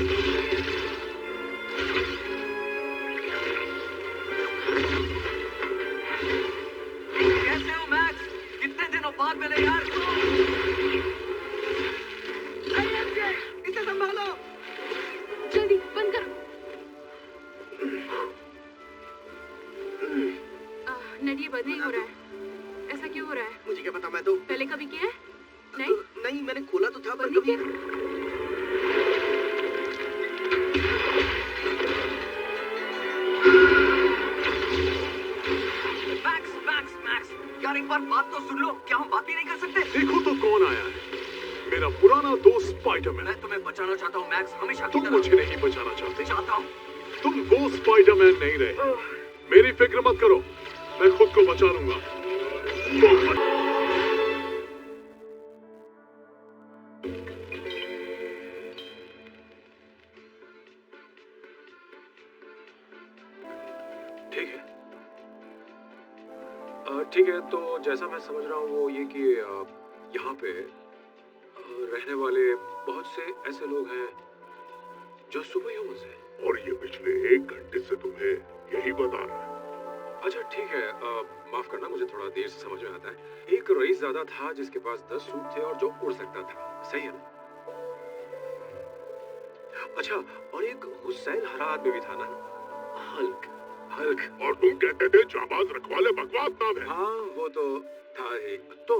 Speaker 6: कैसे हो मैक्स? कितने दिनों बाद मिले यार।
Speaker 12: इसे संभालो।
Speaker 11: जल्दी बंद करो। नेट, ये बंद नहीं हो रहा है। ऐसा क्यों हो रहा है?
Speaker 12: मुझे क्या पता, मैं तो
Speaker 11: पहले कभी किया है? नहीं
Speaker 12: नहीं, मैंने खोला तो था पर
Speaker 11: बंद
Speaker 12: कभी।
Speaker 11: किया?
Speaker 6: मैक्स, यार एक बार बात तो सुन लो। क्या हम बात ही नहीं कर सकते?
Speaker 8: देखो तो कौन आया है, मेरा पुराना दोस्त स्पाइडरमैन।
Speaker 6: मैं तुम्हें बचाना चाहता हूँ मैक्स, हमेशा की
Speaker 8: तुम
Speaker 6: तरह।
Speaker 8: मुझे नहीं बचाना चाहते।
Speaker 6: चाहता हूँ।
Speaker 8: तुम वो स्पाइडरमैन नहीं रहे। मेरी फिक्र मत करो, मैं खुद को बचा लूंगा।
Speaker 6: ठीक है,
Speaker 13: ठीक है, तो जैसा मैं समझ रहा हूँ वो ये कि यहाँ पे रहने वाले बहुत से ऐसे लोग हैं जो सुपर ह्यूमंस हैं।
Speaker 10: और ये पिछले 1 घंटे से तुम्हें यही बता रहा है।
Speaker 13: अच्छा ठीक है, माफ करना, मुझे थोड़ा देर से समझ में आता है। एक रईस ज़्यादा था जिसके पास 10 सूट थे और जो उड़ सकता था, सही है ना? अच्छा, और एक हुसैन हरा आदमी भी था ना, हल्क।
Speaker 10: और तुम कहते थे जाबाज रखवाले बकवास नाम है।
Speaker 13: हाँ वो तो था ही। तो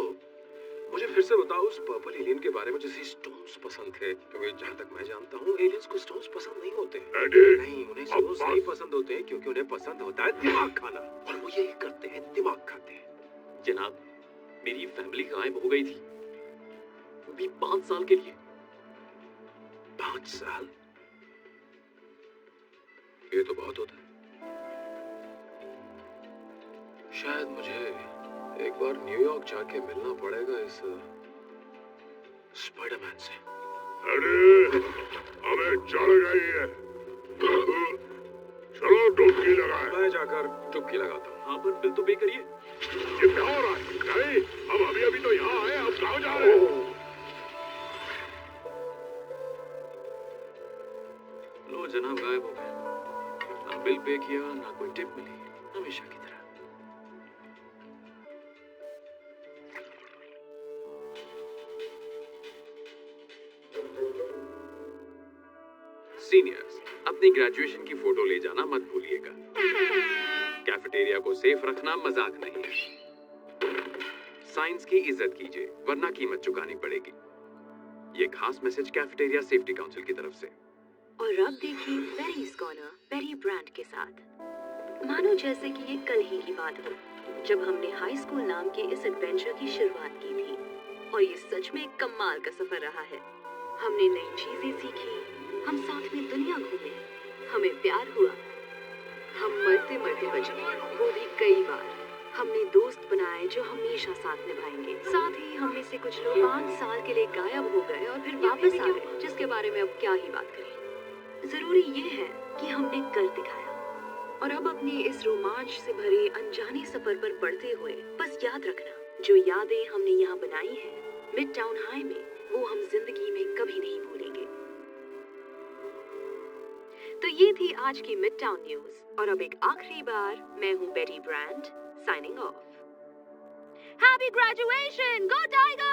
Speaker 13: मुझे फिर से बताओ उस पर्पल एलियन के बारे में जिसे स्टोन्स पसंद थे, क्योंकि जहाँ तक मैं जानता हूँ एलियंस को स्टोन्स पसंद नहीं होते। नहीं, उन्हें स्टोन्स नहीं पसंद होते हैं क्योंकि उन्हें पसंद होता है दिमाग खाना, और वो यही करते हैं, दिमाग खाते हैं।
Speaker 6: जनाब, मेरी फैमिली गायब हो गई थी, वो भी 5 साल के लिए।
Speaker 13: 5 साल? ये तो बहुत होता है। शायद मुझे एक बार न्यूयॉर्क जाके मिलना पड़ेगा इस स्पाइडरमैन से।
Speaker 10: अरे हमें चढ़ गई है, चलो डुबकी लगाए।
Speaker 13: मैं जाकर डुबकी लगाता हूँ।
Speaker 6: हाँ, पर बिल तो पे करिए।
Speaker 10: ये क्या हो रहा है? नहीं, हम अभी तो यहाँ आए, अब कहाँ जा रहे हैं?
Speaker 6: लो जनाब, गायब हो गए। ना बिल पे किया, ना कोई टिप मिली, हमेशा की तरह।
Speaker 13: सीनियर्स, अपनी ग्रेजुएशन की फोटो ले जाना मत भूलिएगा। कैफेटेरिया को सेफ रखना मजाक नहीं है। साइंस की इज्जत कीजिए, वरना कीमत चुकानी पड़ेगी। ये खास मैसेज कैफेटेरिया सेफ्टी काउंसिल की तरफ से।
Speaker 14: और अब देखिए बेरीज कॉर्नर बेरी ब्रांड के साथ। मानो जैसे कि ये कल ही की बात हो, जब हमने हाई स्कूल नाम के इस एडवेंचर की शुरुआत की थी। और ये सच में एक कमाल का सफर रहा है। हमने नई चीजें सीखी, हम साथ में दुनिया घूमे, हमें प्यार हुआ, हम मरते मरते बचे, वो भी कई बार। हमने दोस्त बनाए जो हमेशा साथ निभाएंगे। साथ ही हम में से कुछ लोग 5 साल के लिए गायब हो गए और फिर वापस आ गए, जिसके बारे में अब क्या ही बात करें। जरूरी ये है कि हमने कर दिखाया। और अब अपने इस रोमांच से भरे अनजाने सफर पर बढ़ते हुए बस याद रखना, जो यादें हमने यहाँ बनाई हैं मिड टाउन हाई में, वो हम जिंदगी में कभी नहीं भूलेंगे। तो ये थी आज की मिड टाउन न्यूज। और अब एक आखिरी बार, मैं हूँ Barry Brand, signing off. Happy graduation, go tiger!